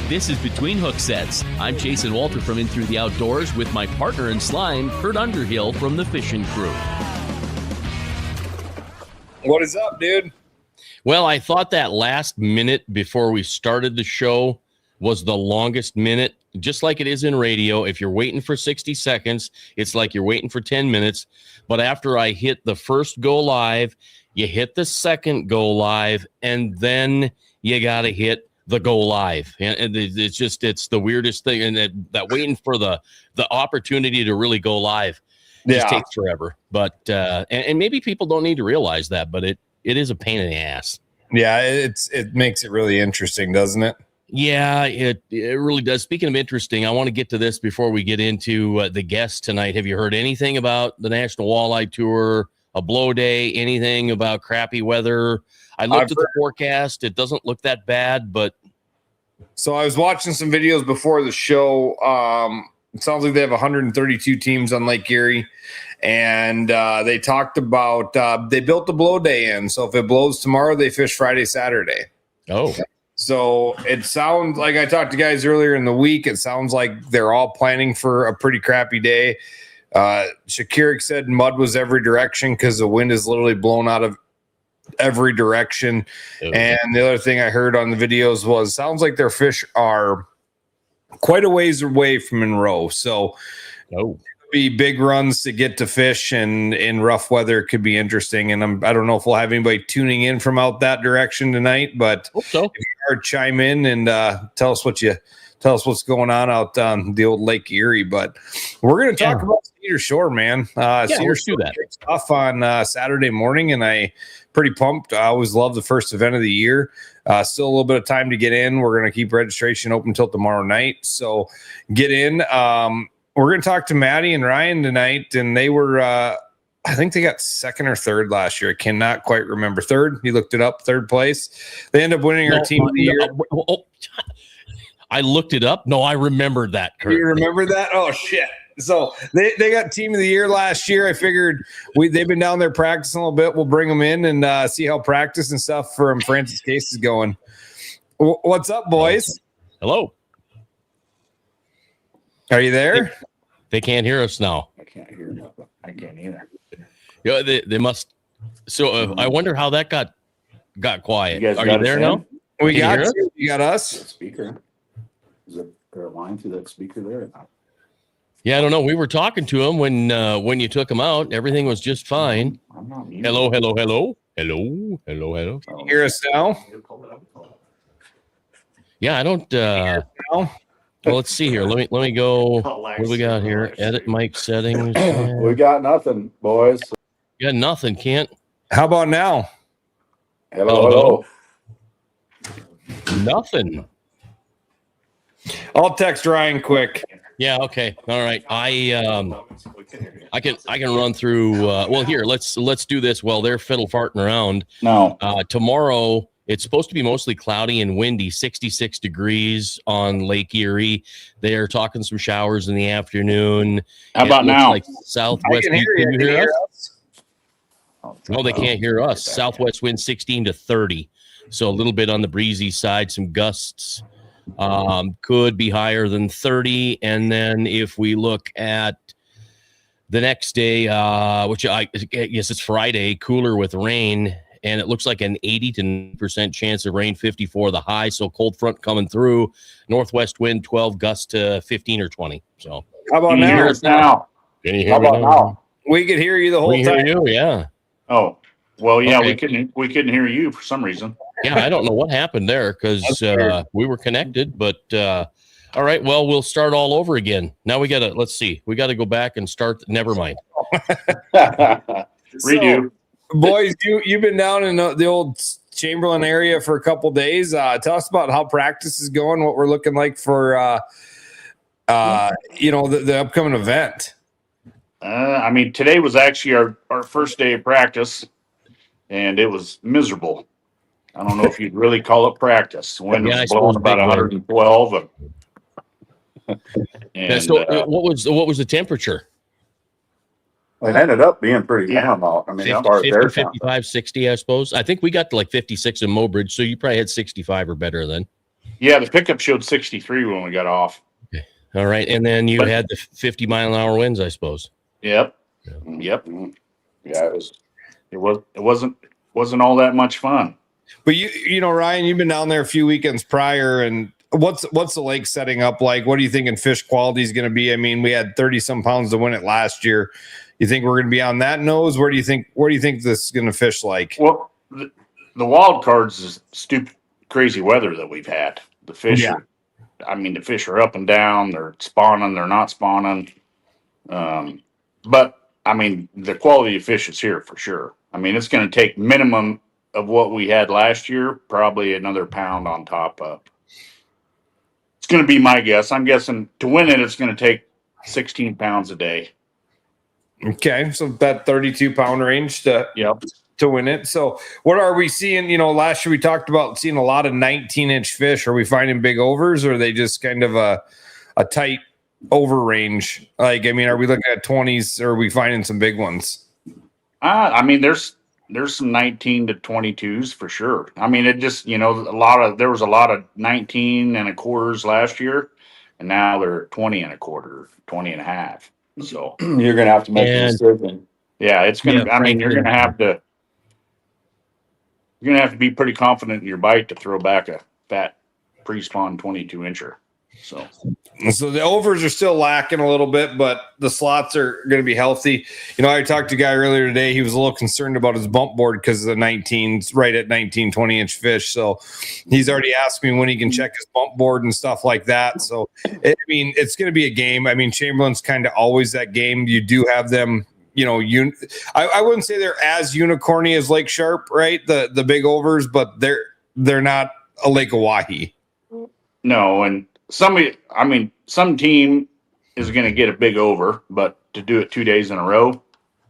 This is Between Hook Sets. I'm Jason Walter from In Through the Outdoors with my partner in slime, Kurt Underhill from the Fishing Crew. What is up, dude? Well, I thought that last minute before we started the show was the longest minute, just like it is in radio. If you're waiting for 60 seconds, it's like you're waiting for 10 minutes. But after I hit the first go live, you hit the second go live, and then you got to hit the go live. And it's the weirdest thing. And that waiting for the opportunity to really go live just takes forever. But and maybe people don't need to realize that, but it is a pain in the ass. Yeah, it makes it really interesting, doesn't it? Yeah, it really does. Speaking of interesting, I want to get to this before we get into the guests tonight. Have you heard anything about the National Walleye Tour, a blow day, anything about crappy weather? I looked at the forecast. It doesn't look that bad, but. So I was watching some videos before the show. It sounds like they have 132 teams on Lake Erie. And they talked about they built the blow day in. So if it blows tomorrow, they fish Friday, Saturday. Oh. So it sounds like, I talked to guys earlier in the week. It sounds like they're all planning for a pretty crappy day. Shakirik said mud was every direction because the wind is literally blown out of every direction. And the other thing I heard on the videos was, sounds like their fish are quite a ways away from Monroe. So be big runs to get to fish, and in rough weather it could be interesting. And I don't know if we'll have anybody tuning in from out that direction tonight, but if you are, chime in and tell us what's going on out on the old Lake Erie. But we're going to talk about Cedar Shore, man. Cedar Shore kicks off on Saturday morning, and I pretty pumped. I always love the first event of the year. Still a little bit of time to get in. We're going to keep registration open until tomorrow night, so get in. We're going to talk to Maddie and Ryan tonight, and they were, I think they got second or third last year. I cannot quite remember. Third? You looked it up, third place. They end up winning our team of the year. I looked it up. No, I remembered that, Kurt. You remember that? Oh, shit. So they got team of the year last year. I figured they've been down there practicing a little bit. We'll bring them in and see how practice and stuff from Francis Case is going. What's up, boys? Hello. Are you there? They can't hear us now. I can't hear nothing. I can't either. Yeah, they must. So I wonder how that got quiet. Are you there now? We got you. You got us. Speaker. Is there a line through that speaker there? Yeah, I don't know. We were talking to him when you took him out. Everything was just fine. I'm not muted. Hello. Can you hear us now? Yeah, I don't. Well, let's see here. Let me go. What do we got here? Edit mic settings. We got nothing, boys. You got nothing, Kent. How about now? Hello. Nothing. I'll text Ryan quick. Yeah. Okay. All right. I can run through. Well, here let's do this while they're fiddle farting around. No. Tomorrow it's supposed to be mostly cloudy and windy. 66 degrees on Lake Erie. They are talking some showers in the afternoon. How about now? Like southwest. Can you hear us? No, they can't hear us. Southwest wind 16 to 30. So a little bit on the breezy side. Some gusts. Could be higher than 30. And then if we look at the next day, which I guess it's Friday, cooler with rain, and it looks like an 80% chance of rain, 54 the high. So cold front coming through, northwest wind 12, gust to 15 or 20. So how about Can you hear us now? Can you hear How about now? We could hear you the whole time. Hear you, yeah. Oh, well, yeah, Okay. we couldn't hear you for some reason. Yeah, I don't know what happened there because we were connected, but all right. Well, we'll start all over again. Now let's see. We got to go back and start. Never mind. Redo. Boys, you've been down in the old Chamberlain area for a couple days. Tell us about how practice is going, what we're looking like for, the upcoming event. I mean, today was actually our first day of practice, and it was miserable. I don't know if you'd really call it practice. Wind was blowing about 112. So what was the temperature? It ended up being pretty warm out. I mean, as far as 50, their 55, 60, I suppose. I think we got to like 56 in Mobridge, so you probably had 65 or better then. Yeah, the pickup showed 63 when we got off. Okay. All right. And then you had the 50-mile-an-hour winds, I suppose. Yep. Yeah, it wasn't all that much fun. But you know, Ryan, you've been down there a few weekends prior, and what's the lake setting up like? What do you think in fish quality is going to be? I mean, we had 30 some pounds to win it last year. You think we're going to be on that nose? Where do you think this is going to fish like? Well, the wild cards is stupid, crazy weather that we've had. The fish the fish are up and down. They're spawning. They're not spawning. But I mean, the quality of fish is here for sure. I mean, it's going to take minimum of what we had last year, probably another pound on top of. It's going to be my guess. I'm guessing to win it, it's going to take 16 pounds a day. Okay, so that 32-pound range to win it. So what are we seeing? You know, last year we talked about seeing a lot of 19-inch fish. Are we finding big overs, or are they just kind of a tight over range? Like, I mean, are we looking at 20s, or are we finding some big ones? I mean, there's some 19 to 22s for sure. I mean, it just, there was a lot of 19 and a quarters last year, and now they're 20 and a quarter, 20 and a half. So you're going to have to make a decision. Yeah, it's going to, I mean, you're going to have to be pretty confident in your bite to throw back a fat pre-spawn 22-incher. So the overs are still lacking a little bit, but the slots are going to be healthy. You know, I talked to a guy earlier today. He was a little concerned about his bump board because of the 19s, right at 19, 20-inch fish. So he's already asked me when he can check his bump board and stuff like that. So, I mean, it's going to be a game. I mean, Chamberlain's kind of always that game. You do have them, you know, I wouldn't say they're as unicorny as Lake Sharp, right? The big overs, but they're not a Lake Oahe. No, and some team is going to get a big over, but to do it 2 days in a row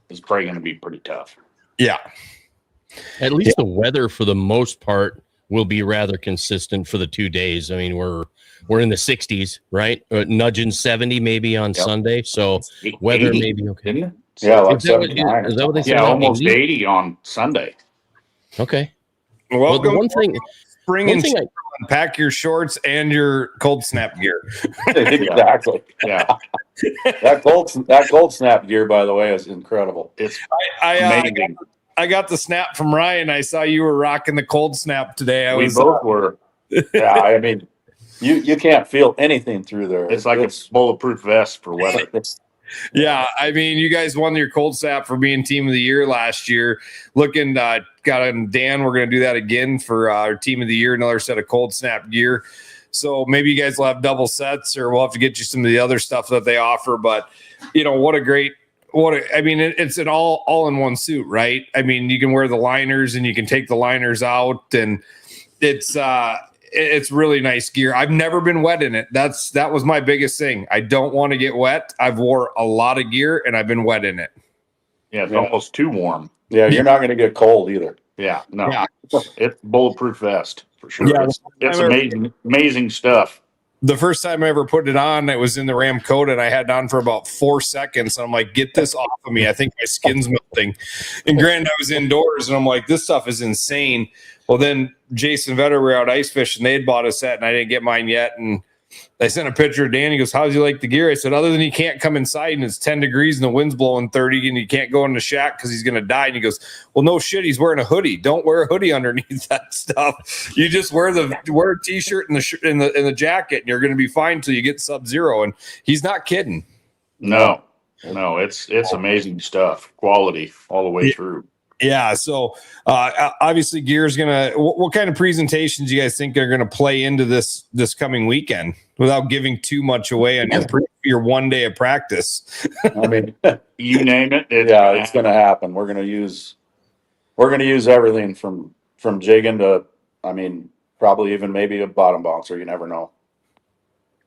is probably going to be pretty tough. Yeah. At least the weather for the most part will be rather consistent for the 2 days. I mean, we're in the 60s, right? Nudging 70 maybe on Sunday. So weather may be okay. Didn't it? Yeah, like Is that what they said? Yeah, almost 80 on Sunday. Okay. Well, the one thing pack your shorts and your cold snap gear. Exactly. Yeah. That cold snap gear, by the way, is incredible. It's amazing. I got the snap from Ryan. I saw you were rocking the cold snap today. We both were. Yeah, I mean, you can't feel anything through there. It's like a bulletproof vest for weather. Yeah, I mean, you guys won your cold snap for being team of the year last year. Looking, got on Dan. We're going to do that again for our team of the year. Another set of cold snap gear. So maybe you guys will have double sets, or we'll have to get you some of the other stuff that they offer. But you know, it's an all in one suit, right? I mean, you can wear the liners and you can take the liners out, and it's really nice gear. I've never been wet in it. That was my biggest thing. I don't want to get wet. I've wore a lot of gear and I've been wet in it. Yeah, it's almost too warm. Yeah, you're not going to get cold either. Yeah, no. Yeah. It's bulletproof vest for sure. Yeah, it's amazing stuff. The first time I ever put it on, it was in the Ram coat, and I had it on for about 4 seconds. And I'm like, get this off of me. I think my skin's melting. And granted, I was indoors, and I'm like, this stuff is insane. Well, then Jason Vetter were out ice fishing. They had bought a set, and I didn't get mine yet. And I sent a picture of Dan. He goes, how's you like the gear? I said, other than he can't come inside and it's 10 degrees and the wind's blowing 30 and he can't go in the shack because he's going to die. And he goes, well, no shit. He's wearing a hoodie. Don't wear a hoodie underneath that stuff. You just wear a t-shirt and the jacket, and you're going to be fine till you get sub-zero. And he's not kidding. No, it's amazing stuff. Quality all the way through. Yeah. So obviously gear's what kind of presentations do you guys think are going to play into this coming weekend without giving too much away on your 1 day of practice? I mean, you name it. It's going to happen. We're going to use everything from jigging to, I mean, probably even maybe a bottom bouncer. You never know.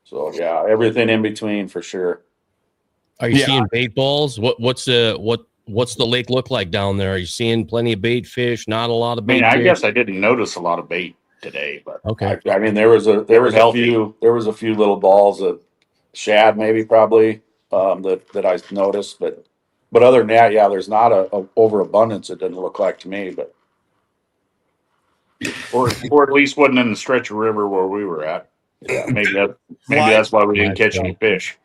So yeah, everything in between for sure. Are you seeing bait balls? What's the lake look like down there? Are you seeing plenty of bait fish? Not a lot of bait. I guess I didn't notice a lot of bait today, but okay. I mean, there was a few little balls of shad, maybe probably that I noticed, but But other than that, yeah, there's not a overabundance. It didn't look like to me, but Or at least wasn't in the stretch of river where we were at. yeah. Maybe that's why we didn't Live catch scope. any fish.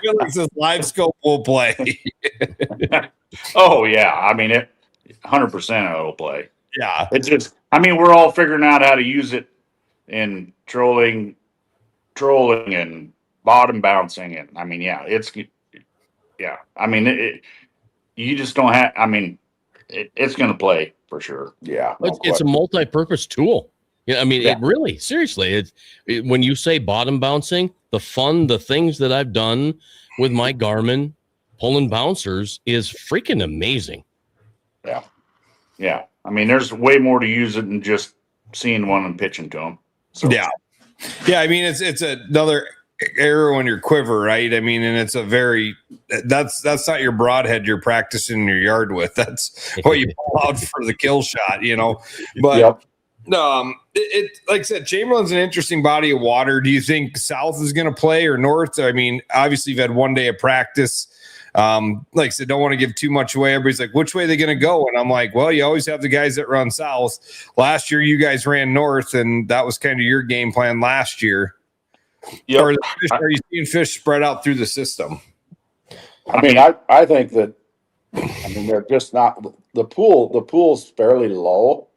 Felix says live scope will play. Oh yeah, I mean it. 100% it'll play. Yeah. It's just, I mean, we're all figuring out how to use it in trolling and bottom bouncing, and I mean, yeah, yeah. I mean, you just don't have. I mean, it's going to play for sure. Yeah, It's a multi-purpose tool. Yeah, I mean, Yeah. it really, seriously, when you say bottom bouncing, the things that I've done with my Garmin pulling bouncers is freaking amazing. Yeah, I mean, there's way more to use it than just seeing one and pitching to them. So, Yeah. I mean, it's another arrow in your quiver, right? I mean, and it's a very that's not your broadhead you're practicing in your yard with. That's what you pull out for the kill shot, But Yep. it like I said, Chamberlain's an interesting body of water. Do you think south is going to play or north? I mean, obviously you've had one day of practice. Like I said, don't want to give too much away. Everybody's like, which way are they going to go? And I'm like, well, you always have the guys that run south. Last year, you guys ran north, and that was kind of your game plan last year. Yep. Are you seeing fish spread out through the system? I mean, I think that, I mean, they're just not, the pool's fairly low.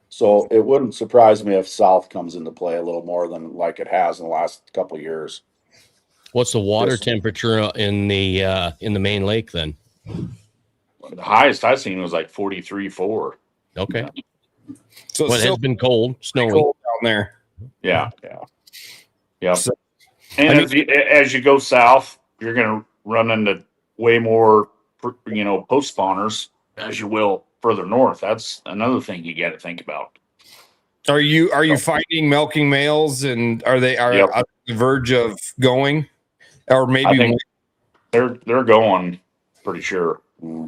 So it wouldn't surprise me if south comes into play a little more than like it has in the last couple of years. What's the water Yes. temperature in the main lake then? the highest I seen was like 43.4. Okay. So Well, it's it has still been cold, snowy. cold down there. Yeah, yeah. So- And I mean- as you go south, you're going to run into way more, post spawners as you will further north. That's another thing you got to think about. Are you finding milking males, and are they Yep. on the verge of going, or I maybe think they're going pretty sure.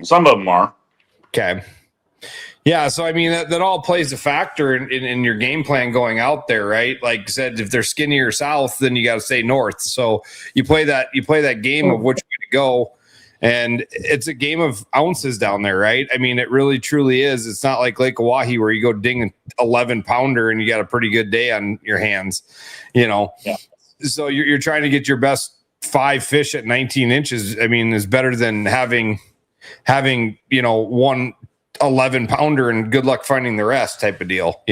Some of them are. okay? Yeah, so I mean that all plays a factor in your game plan going out there, right? Like I said, if they're skinnier south, then you got to stay north. So you play that game of which way to go, and it's a game of ounces down there, right? I mean, it really truly is. It's not like Lake Oahe where you go ding an 11-pounder and you got a pretty good day on your hands, Yeah. So you're trying to get your best 5 fish at 19 inches. I mean, is better than having one 11-pounder and good luck finding the rest type of deal,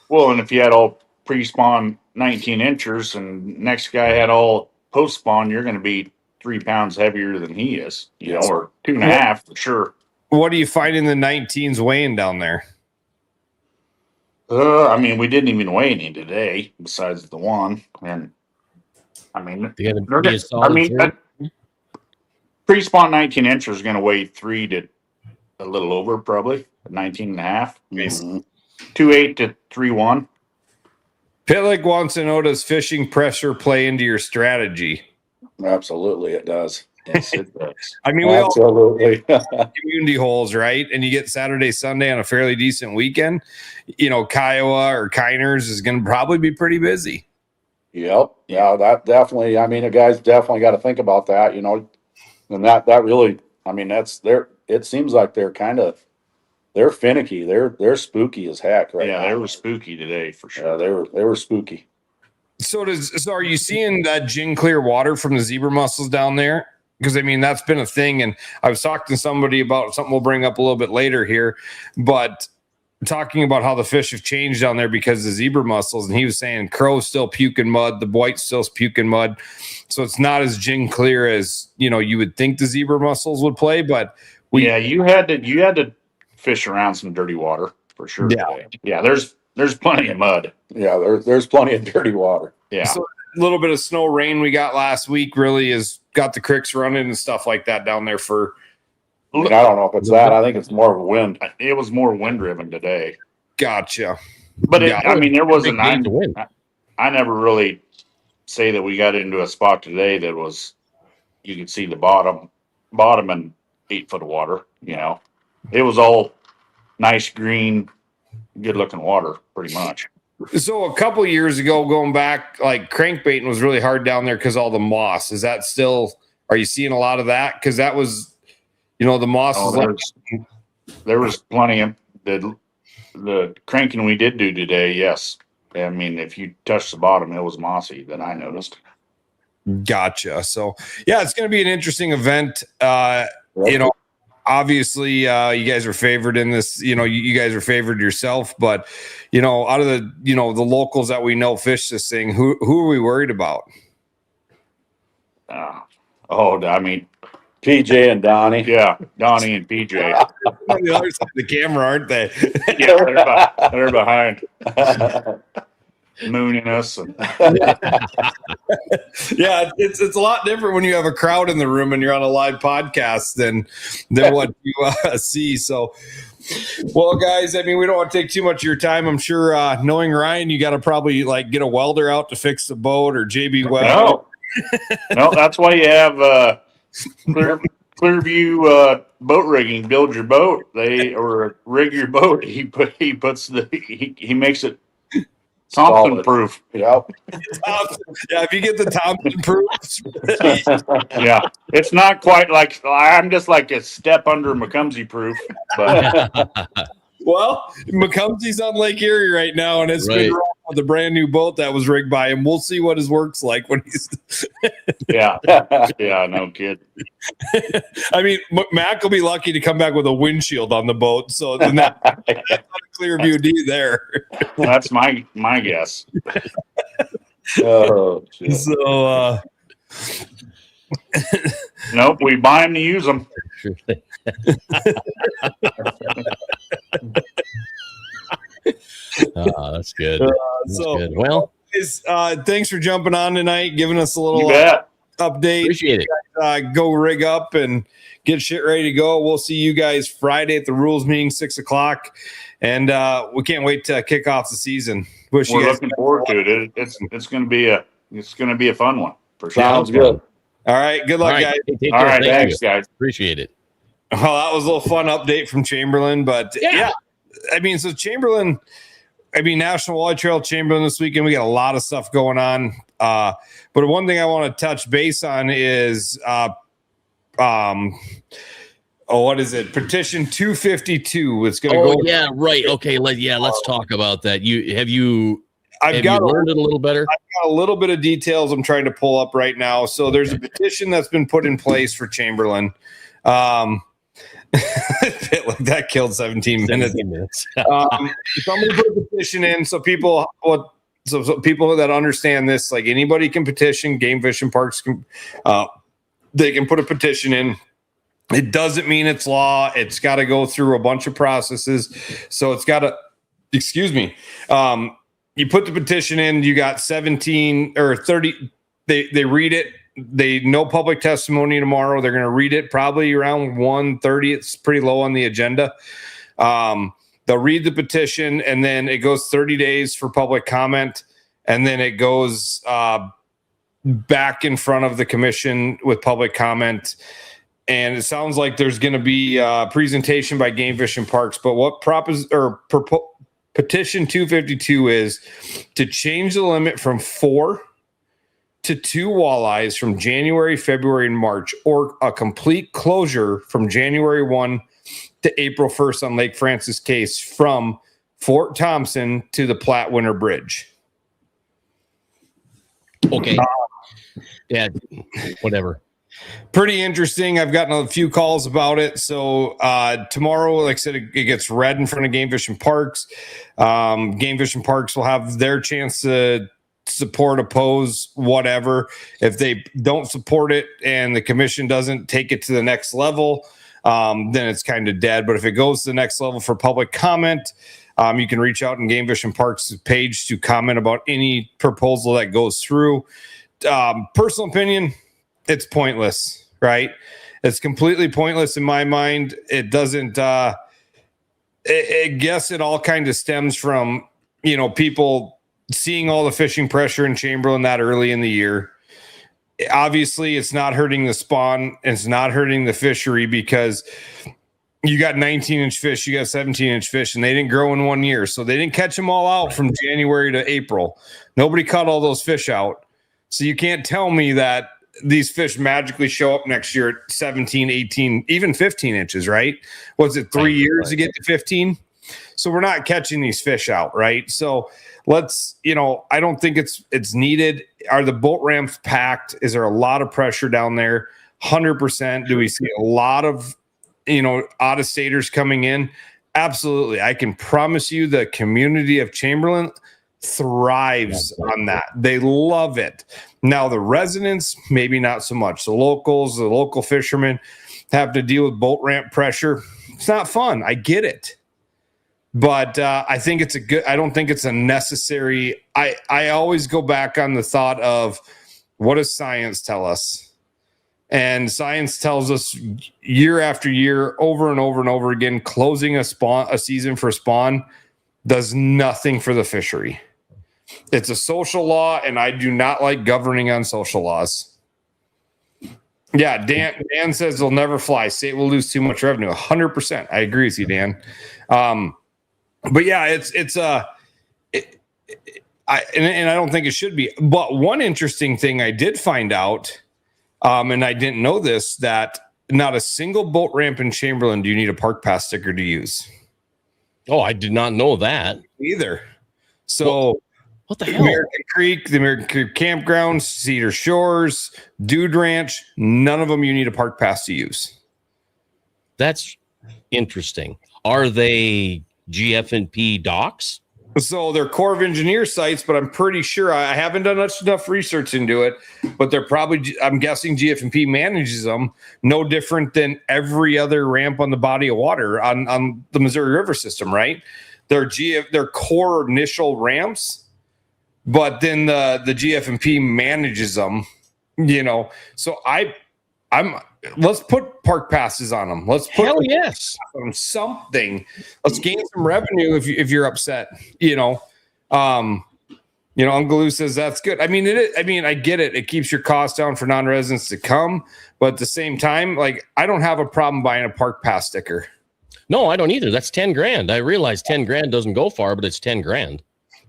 Well, and if you had all pre-spawn 19 inchers and next guy had all post-spawn, you're going to be 3 pounds heavier than he is, or 2.5 for sure. What do you find in the 19s weighing down there? I mean, we didn't even weigh any today besides the one. And I mean, You gotta they're be a good. solid I mean, three. pre-spawn 19 inches is going to weigh 3 to a little over, probably 19.5. Mhm. 2.8 to 3.1. Pitlick wants to know, does fishing pressure play into your strategy? Absolutely, it does. Yes, it does. I mean, we all Absolutely. have community holes, right? And you get Saturday, Sunday on a fairly decent weekend. Kiowa or Kiners is going to probably be pretty busy. Yep. Yeah, that definitely, I mean, a guy's definitely got to think about that, and that really, I mean, it seems like they're finicky. They're spooky as heck right Yeah, now. they were spooky today for Yeah, sure. they were spooky. So are you seeing that gin clear water from the zebra mussels down there? Because I mean, that's been a thing. And I was talking to somebody about something we'll bring up a little bit later here, but talking about how the fish have changed down there because of the zebra mussels. And he was saying crow's still puking mud, the white's still puking mud. So it's not as gin clear as, you would think the zebra mussels would play, but you had to fish around some dirty water for sure. Yeah. Today. Yeah. There's plenty of mud. Yeah, there's plenty of dirty water. Yeah. So a little bit of snow rain we got last week really has got the creeks running and stuff like that down there for. I mean, I don't know if it's that. I think it's more of a wind. It was more wind driven today, Gotcha. but Yeah. I mean, there wasn't. Big day to win. I never really say that we got into a spot today that was you could see the bottom and 8 foot of water. It was all nice green, good looking water, pretty much. So a couple years ago, going back, like crankbaiting was really hard down there because all the moss. Is that still Are you seeing a lot of that? Because that was, the moss. There was plenty of the cranking we did do today. Yes. I mean, if you touch the bottom, it was mossy that I noticed. Gotcha. So yeah, it's going to be an interesting event. Obviously you guys are favored in this, you guys are favored yourself, but out of the, the locals that we know fish this thing, who are we worried about? I mean, PJ and Donnie. yeah, Donnie and PJ. On the other side of the camera, aren't they? Yeah, they're behind, mooning us. Yeah, it's a lot different when you have a crowd in the room and you're on a live podcast than what you see. So, well, guys, I mean, we don't want to take too much of your time. I'm sure, knowing Ryan, you got to probably get a welder out to fix the boat, or JB Weld. No, that's why you have Clearview boat rigging. Build your boat, or rig your boat. He makes it Thompson proof. Yep. Yeah, if you get the Thompson proof. Yeah, it's not quite like, I'm just like a step under McCumsey proof. But Well, McCumsey's on Lake Erie right now, and it's been wrong with a brand new boat that was rigged by him. We'll see what his work's like when he's. yeah, no kid. I mean, Mac will be lucky to come back with a windshield on the boat, so then that's not a clear view D there. That's my guess. Oh, shit. So, Nope, we buy them to use them. That's good. That's good. Well, guys, thanks for jumping on tonight, giving us a little update. Appreciate it. Go rig up and get shit ready to go. We'll see you guys Friday at the rules meeting, 6:00, and we can't wait to kick off the season. We're looking forward to it. It's going to be a fun one for sure. Sounds good. All right, good luck, guys. Hey, All right, thanks, guys. Appreciate it. Well, that was a little fun update from Chamberlain, but yeah. I mean, so Chamberlain, National Walleye Trail Chamberlain this weekend, we got a lot of stuff going on. But one thing I want to touch base on is, what is it? Petition 252. It's going to go. Yeah, right. Okay. Let's talk about that. Have you learned it a little better? I've got a little bit of details I'm trying to pull up right now. So there's a petition that's been put in place for Chamberlain. Like that killed 17 minutes. Somebody put a petition in, so people that understand this, like anybody can petition. Game Fish and Parks can, they can put a petition in. It doesn't mean it's law. It's got to go through a bunch of processes. So it's got to, you put the petition in, you got 17 or 30, they read it. They no public testimony tomorrow. They're going to read it probably around 1:30. It's pretty low on the agenda. They'll read the petition, and then it goes 30 days for public comment, and then it goes back in front of the commission with public comment. And it sounds like there's going to be a presentation by Game Fish and Parks. But what petition 252 is to change the limit from 4 to 2 walleyes from January, February, and March, or a complete closure from January 1 to April 1st on Lake Francis Case from Fort Thompson to the Platte Winter Bridge. Okay. Yeah, whatever. Pretty interesting. I've gotten a few calls about it. So tomorrow, like I said, it gets read in front of Game Fish and Parks. Game Fish and Parks will have their chance to support, oppose, whatever. If they don't support it and the commission doesn't take it to the next level, then it's kind of dead. But if it goes to the next level for public comment, you can reach out in Game Fish and Parks page to comment about any proposal that goes through. Personal opinion, it's pointless, right? It's completely pointless in my mind. It doesn't, I guess it all kind of stems from, people seeing all the fishing pressure in Chamberlain that early in the year. Obviously, it's not hurting the spawn. It's not hurting the fishery because you got 19-inch fish, you got 17-inch fish, and they didn't grow in 1 year. So they didn't catch them all out from January to April. Nobody caught all those fish out. So you can't tell me that these fish magically show up next year at 17, 18, even 15 inches, right? Was it 3 years to get to 15? So we're not catching these fish out, right? So let's, I don't think it's needed. Are the boat ramps packed? Is there a lot of pressure down there? 100%. Do we see a lot of, out of staters coming in? Absolutely. I can promise you the community of Chamberlain thrives on that. They love it. Now the residents, maybe not so much. The locals, the local fishermen have to deal with boat ramp pressure. It's not fun. I get it. But I think I don't think it's a necessary. I always go back on the thought of, what does science tell us? And science tells us year after year, over and over and over again, closing a season for spawn does nothing for the fishery. It's a social law, and I do not like governing on social laws. Yeah, Dan says they'll never fly. State will lose too much revenue. 100%. I agree with you, Dan. But yeah, I don't think it should be. But one interesting thing I did find out, and I didn't know this, that not a single boat ramp in Chamberlain do you need a park pass sticker to use. Oh, I did not know that either. So what the hell? American Creek, the American Creek Campground, Cedar Shores, Dude Ranch, none of them you need a park pass to use. That's interesting. Are they GF&P docks? So they're Corps of Engineers sites, but I'm pretty sure, I haven't done enough research into it, but they're probably, I'm guessing GF&P manages them, no different than every other ramp on the body of water on the Missouri River system, right? They're core initial ramps, but then the GF&P manages them, So let's put park passes on them. Let's put on something. Let's gain some revenue if you're upset. Uncle Lou says that's good. I mean, I get it. It keeps your costs down for non-residents to come, but at the same time, like, I don't have a problem buying a park pass sticker. No, I don't either. That's $10,000. I realize $10,000 doesn't go far, but it's $10,000.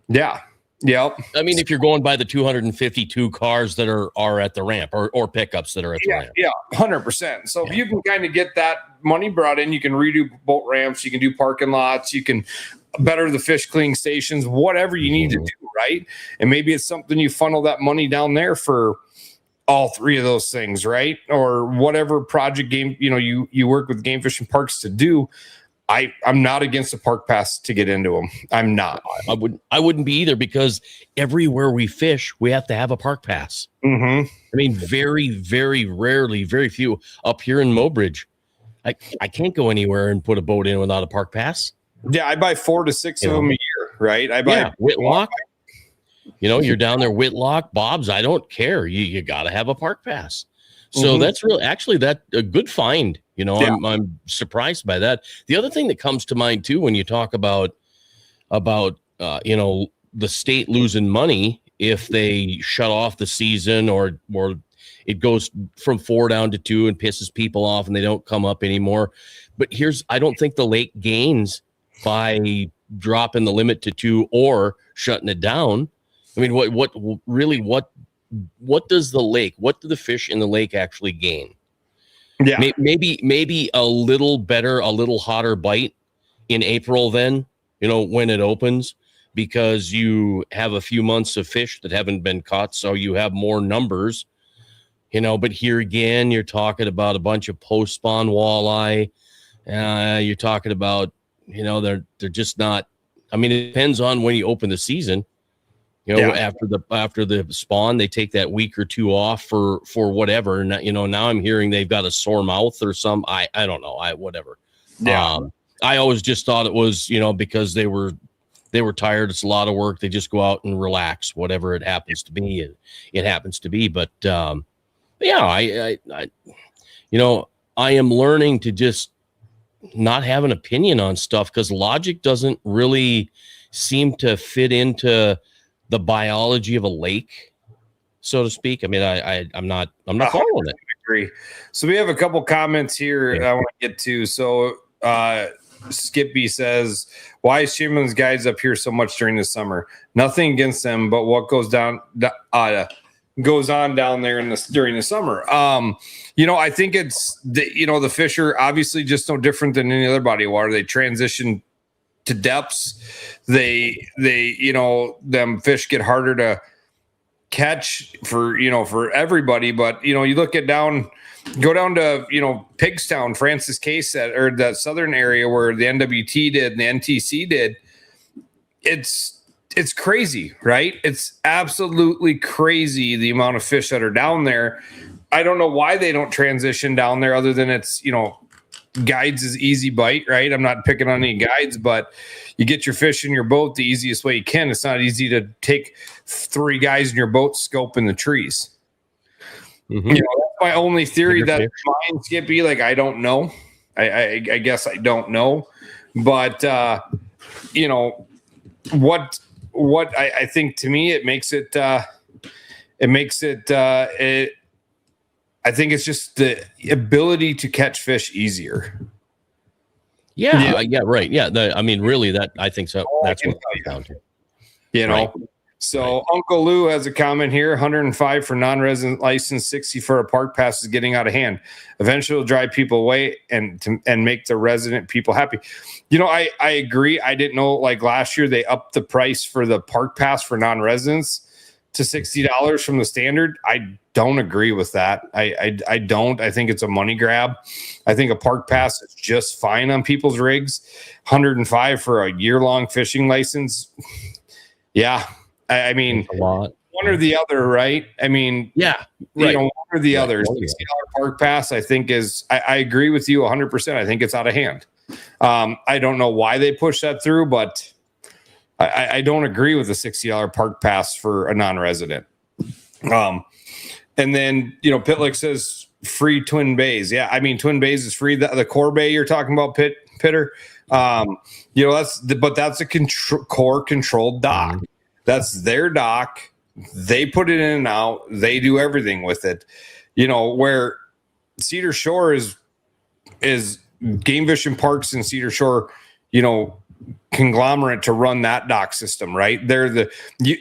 Yeah. Yep. I mean, if you're going by the 252 cars that are at the ramp or pickups that are at the ramp. Yeah, 100%. So if you can kind of get that money brought in, you can redo boat ramps, you can do parking lots, you can better the fish cleaning stations, whatever you need to do, right? And maybe it's something you funnel that money down there for all three of those things, right? Or whatever project you work with game fishing parks to do. I'm not against a park pass to get into them. I'm not. I wouldn't be either, because everywhere we fish, we have to have a park pass. Mm-hmm. I mean, very, very rarely, very few. Up here in Mobridge, I can't go anywhere and put a boat in without a park pass. Yeah, I buy 4 to 6 of them a year, right? I buy Whitlock. You're down there, Whitlock, Bob's. I don't care. You got to have a park pass. So that's really actually a good find. I'm surprised by that. The other thing that comes to mind too, when you talk about the state losing money if they shut off the season or it goes from 4 down to 2 and pisses people off and they don't come up anymore. But I don't think the lake gains by dropping the limit to 2 or shutting it down. I mean, what does what do the fish in the lake actually gain? Yeah, maybe a little better, a little hotter bite in April then, when it opens, because you have a few months of fish that haven't been caught. So you have more numbers, but here again, you're talking about a bunch of post-spawn walleye. You're talking about, they're just not, I mean, it depends on when you open the season. After the spawn, they take that week or 2 off for whatever. And, now I'm hearing they've got a sore mouth or some, I don't know. Whatever. Yeah. I always just thought it was, because they were tired. It's a lot of work. They just go out and relax, whatever it happens to be. It happens to be. But, I am learning to just not have an opinion on stuff, because logic doesn't really seem to fit into the biology of a lake, so to speak. I mean, I'm not following it. I agree. So we have a couple comments here I want to get to. So Skippy says, why is Chamberlain's guides up here so much during the summer? Nothing against them, but what goes down goes on down there during the summer. I think it's the fish are obviously just no different than any other body of water. They transition to depths. They them fish get harder to catch for everybody. But you look at go down to Pigstown, Francis Case, or that southern area where the NWT did and the NTC did. It's crazy, right? It's absolutely crazy the amount of fish that are down there. I don't know why they don't transition down there other than it's, guides is easy bite, right? I'm not picking on any guides, but you get your fish in your boat the easiest way you can. It's not easy to take 3 guys in your boat scoping the trees. Mm-hmm. That's my only theory. That mine, Skippy, like, I don't know. I guess I don't know. But, what I think, to me, I think it's just the ability to catch fish easier. Yeah, right. Yeah, really, that I think so. That's what it comes down to. Right. So Uncle Lou has a comment here: 105 for non-resident license, 60 for a park pass is getting out of hand. Eventually, it'll drive people away and make the resident people happy. I agree. I didn't know, like, last year they upped the price for the park pass for non-residents to $60 from the standard. I don't agree with that. I don't. I think it's a money grab. I think a park pass is just fine on people's rigs. 105 for a year-long fishing license. Yeah. I mean, a lot. One or the other, right? I mean, yeah, right. One or the other. $60 park pass, I think, is. I agree with you 100%. I think it's out of hand. I don't know why they push that through, but I don't agree with the $60 park pass for a non-resident. And then Pitlick says free Twin Bays. Yeah, I mean, Twin Bays is free. The core bay you're talking about, Pitter. That's a core controlled dock. That's their dock. They put it in and out. They do everything with it. Where Cedar Shore is Game Fishing Parks and Cedar Shore, conglomerate to run that dock system, right?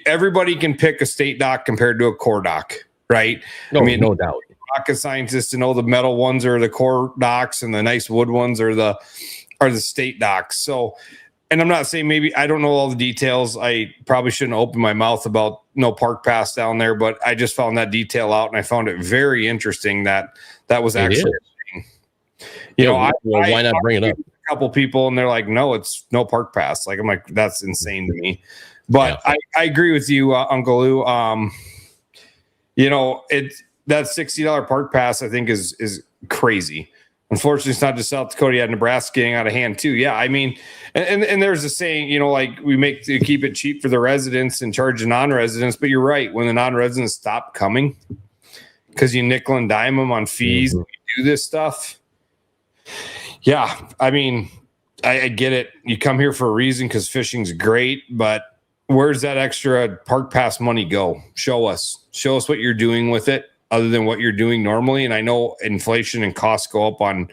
Everybody can pick a state dock compared to a core dock, right? No doubt. Rocket scientists to know the metal ones are the core docks and the nice wood ones are the state docks. So, and I'm not saying, maybe I don't know all the details. I probably shouldn't open my mouth about no park pass down there, but I just found that detail out and I found it very interesting that was actually. Why not bring it up? A couple people and they're like, no, it's no park pass. Like, I'm like, that's insane to me. But I agree with you, Uncle Lou. That $60 park pass, I think, is crazy. Unfortunately, it's not just South Dakota. You had Nebraska getting out of hand too. Yeah, I mean, and there's a saying, like, we keep it cheap for the residents and charge the non-residents. But you're right. When the non-residents stop coming because you nickel and dime them on fees, and you do this stuff. Yeah, I mean, I get it. You come here for a reason because fishing's great, but where's that extra park pass money go? Show us what you're doing with it other than what you're doing normally. And I know inflation and costs go up on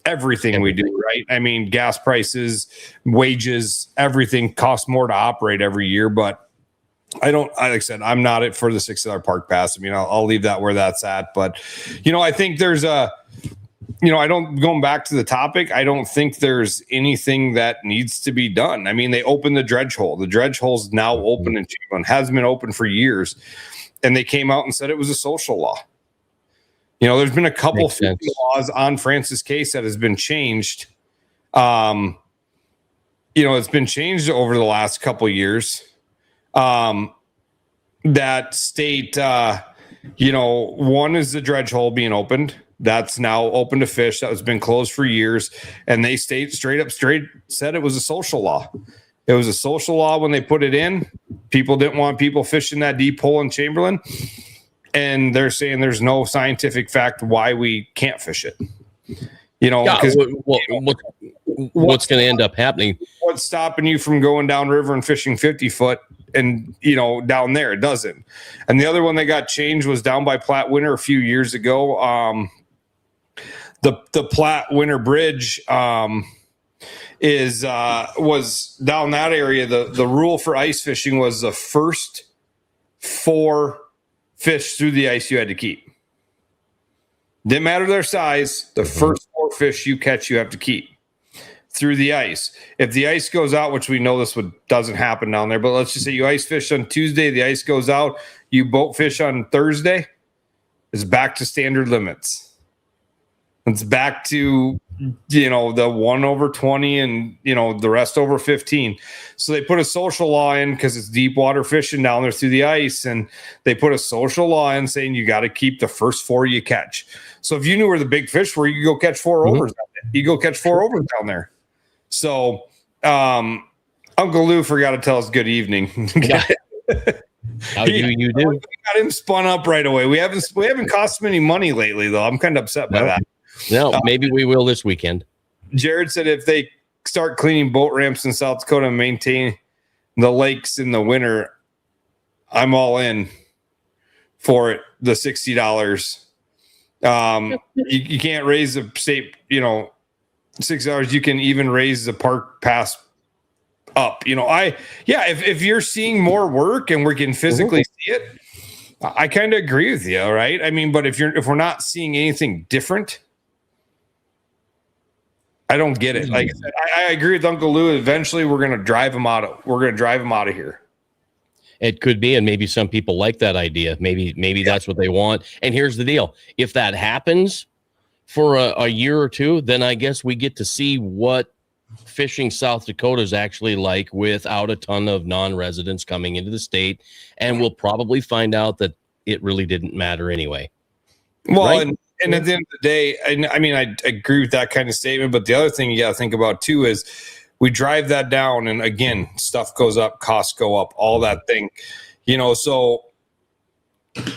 everything we do, right? I mean, gas prices, wages, everything costs more to operate every year, but like I said, I'm not it for the $60 park pass. I mean, I'll leave that where that's at. But, I think there's going back to the topic, I don't think there's anything that needs to be done. I mean, they opened the dredge hole. The dredge hole's now open in Chamberlain, has been open for years. And they came out and said it was a social law. There's been a couple of laws on Francis Case that has been changed. It's been changed over the last couple of years. That state, one is the dredge hole being opened. That's now open to fish. That has been closed for years. And they said it was a social law. It was a social law when they put it in. People didn't want people fishing that deep hole in Chamberlain. And they're saying there's no scientific fact why we can't fish it. Because what's going to end up happening? What's stopping you from going downriver and fishing 50 foot and, down there? It doesn't. And the other one that got changed was down by Platte Winter a few years ago. The Platte Winter Bridge was down that area. The rule for ice fishing was the first 4 fish through the ice you had to keep. Didn't matter their size. The first 4 fish you catch, you have to keep through the ice. If the ice goes out, which we know doesn't happen down there, but let's just say you ice fish on Tuesday, the ice goes out, you boat fish on Thursday, it's back to standard limits. It's back to, the 1/20 and, the rest over 15. So they put a social law in because it's deep water fishing down there through the ice. And they put a social law in saying you got to keep the first 4 you catch. So if you knew where the big fish were, you could go catch 4 overs. You go catch 4 overs down there. So Uncle Lou forgot to tell us good evening. How do you do? We got him spun up right away. We haven't cost him any money lately, though. I'm kind of upset by that. No, maybe we will this weekend. Jared said if they start cleaning boat ramps in South Dakota and maintain the lakes in the winter, I'm all in for it. The $60. You can't raise the state, $6. You can even raise the park pass up. If you're seeing more work and we can physically see it, I kind of agree with you. Right. I mean, but if we're not seeing anything different, I don't get it. Like I said, I agree with Uncle Lou. Eventually we're going to drive him out of here. It could be. And maybe some people like that idea. Maybe that's what they want. And here's the deal. If that happens for a year or two, then I guess we get to see what fishing South Dakota is actually like without a ton of non-residents coming into the state. And we'll probably find out that it really didn't matter anyway. Well, right? And at the end of the day, I agree with that kind of statement. But the other thing you got to think about too is we drive that down, and again, stuff goes up, costs go up, all that thing, So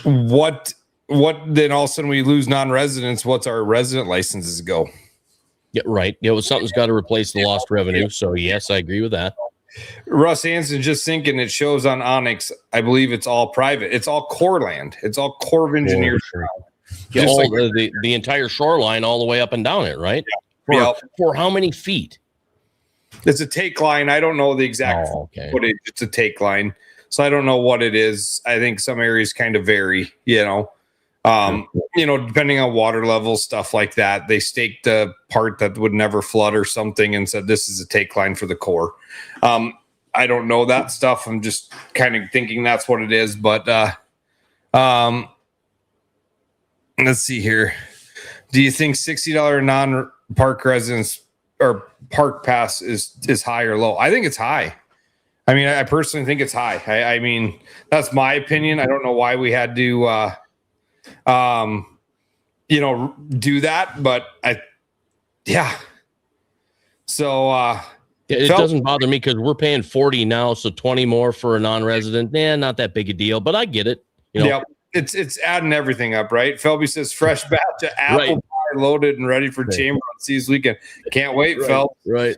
what then all of a sudden we lose non-residents? What's our resident licenses go? Yeah, right. Something's got to replace the lost revenue. So yes, I agree with that. Russ Hansen just thinking it shows on Onyx. I believe it's all private. It's all Corps land. It's all Corps of Engineers. Yeah, the entire shoreline all the way up and down it, right? For how many feet? It's a take line. I don't know the exact footage. It's a take line. So I don't know what it is. I think some areas kind of vary, depending on water levels, stuff like that. They staked the part that would never flood or something and said, this is a take line for the Corps. I don't know that stuff. I'm just kind of thinking that's what it is. But let's see here. Do you think $60 non-park residents or park pass is high or low? I think it's high. I mean, I personally think it's high. I mean, that's my opinion. I don't know why we had to, do that, but So, it doesn't bother me because we're paying 40 now, so 20 more for a non-resident. Not that big a deal, but I get it. Yeah, it's adding everything up, right? Felby says fresh batch of apple pie loaded and ready for Chamber on Seas weekend. Can't wait, Fel. Right.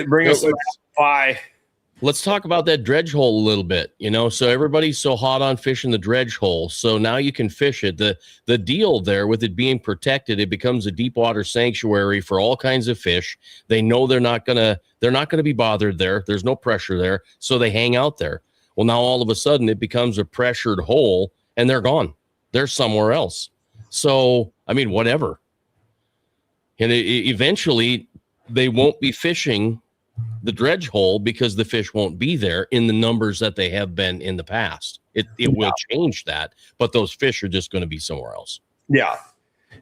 Bring us some apple pie. Let's talk about that dredge hole a little bit. So everybody's so hot on fishing the dredge hole. So now you can fish it. The deal there with it being protected, it becomes a deep water sanctuary for all kinds of fish. They know they're not gonna be bothered there. There's no pressure there, so they hang out there. Well, now all of a sudden it becomes a pressured hole, and they're gone. They're somewhere else. So I mean, whatever. And eventually, they won't be fishing the dredge hole because the fish won't be there in the numbers that they have been in the past. It will change that, but those fish are just going to be somewhere else. Yeah.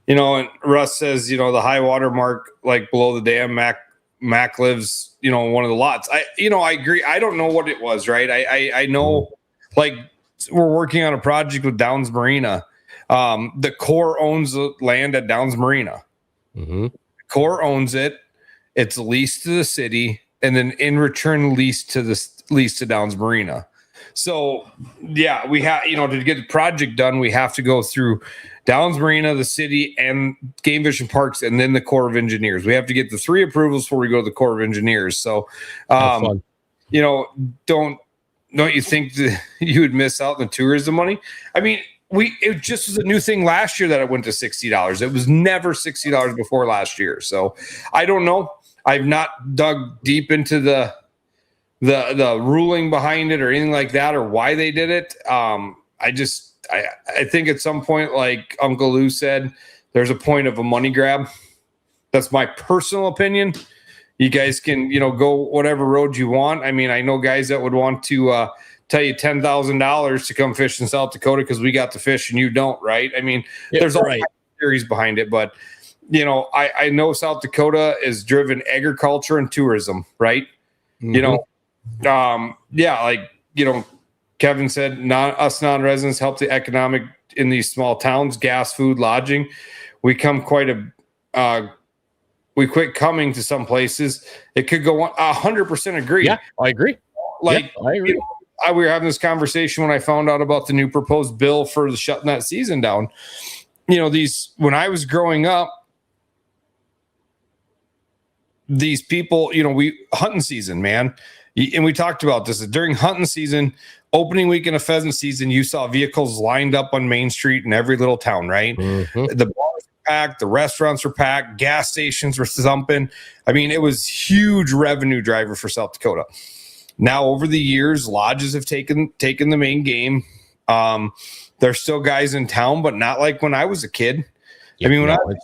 And Russ says, the high water mark, like below the dam, Mac lives, one of the lots. I agree. I don't know what it was, right? I know, like, we're working on a project with Downs Marina. The Corps owns the land at Downs Marina. Mm-hmm. The Corps owns it. It's leased to the city, and then in return, leased to Downs Marina. So, yeah, we have, to get the project done, we have to go through Downs Marina, the city, and Game Fish and Parks, and then the Corps of Engineers. We have to get the 3 approvals before we go to the Corps of Engineers. So, don't you think that you would miss out on the tourism money? I mean, it just was a new thing last year that it went to $60. It was never $60 before last year. So I don't know. I've not dug deep into the ruling behind it or anything like that, or why they did it. I just I think at some point, like Uncle Lou said, there's a point of a money grab. That's my personal opinion. You guys can, go whatever road you want. I mean, I know guys that would want to tell you $10,000 to come fish in South Dakota because we got the fish and you don't, right? I mean, there's all kinds of theories behind it, but I know South Dakota is driven agriculture and tourism, right? Mm-hmm. Kevin said, us non-residents help the economic in these small towns, gas, food, lodging. We come we quit coming to some places. It could go on. 100% agree. Yeah, I agree. I agree. We were having this conversation when I found out about the new proposed bill for shutting that season down. When I was growing up, these people, hunting season, man. And we talked about this during hunting season, opening weekend of pheasant season, you saw vehicles lined up on Main Street in every little town, right? Mm-hmm. The bars were packed, the restaurants were packed, gas stations were thumping. I mean, it was huge revenue driver for South Dakota. Now, over the years, lodges have taken the main game. There's still guys in town, but not like when I was a kid. I mean, when I was a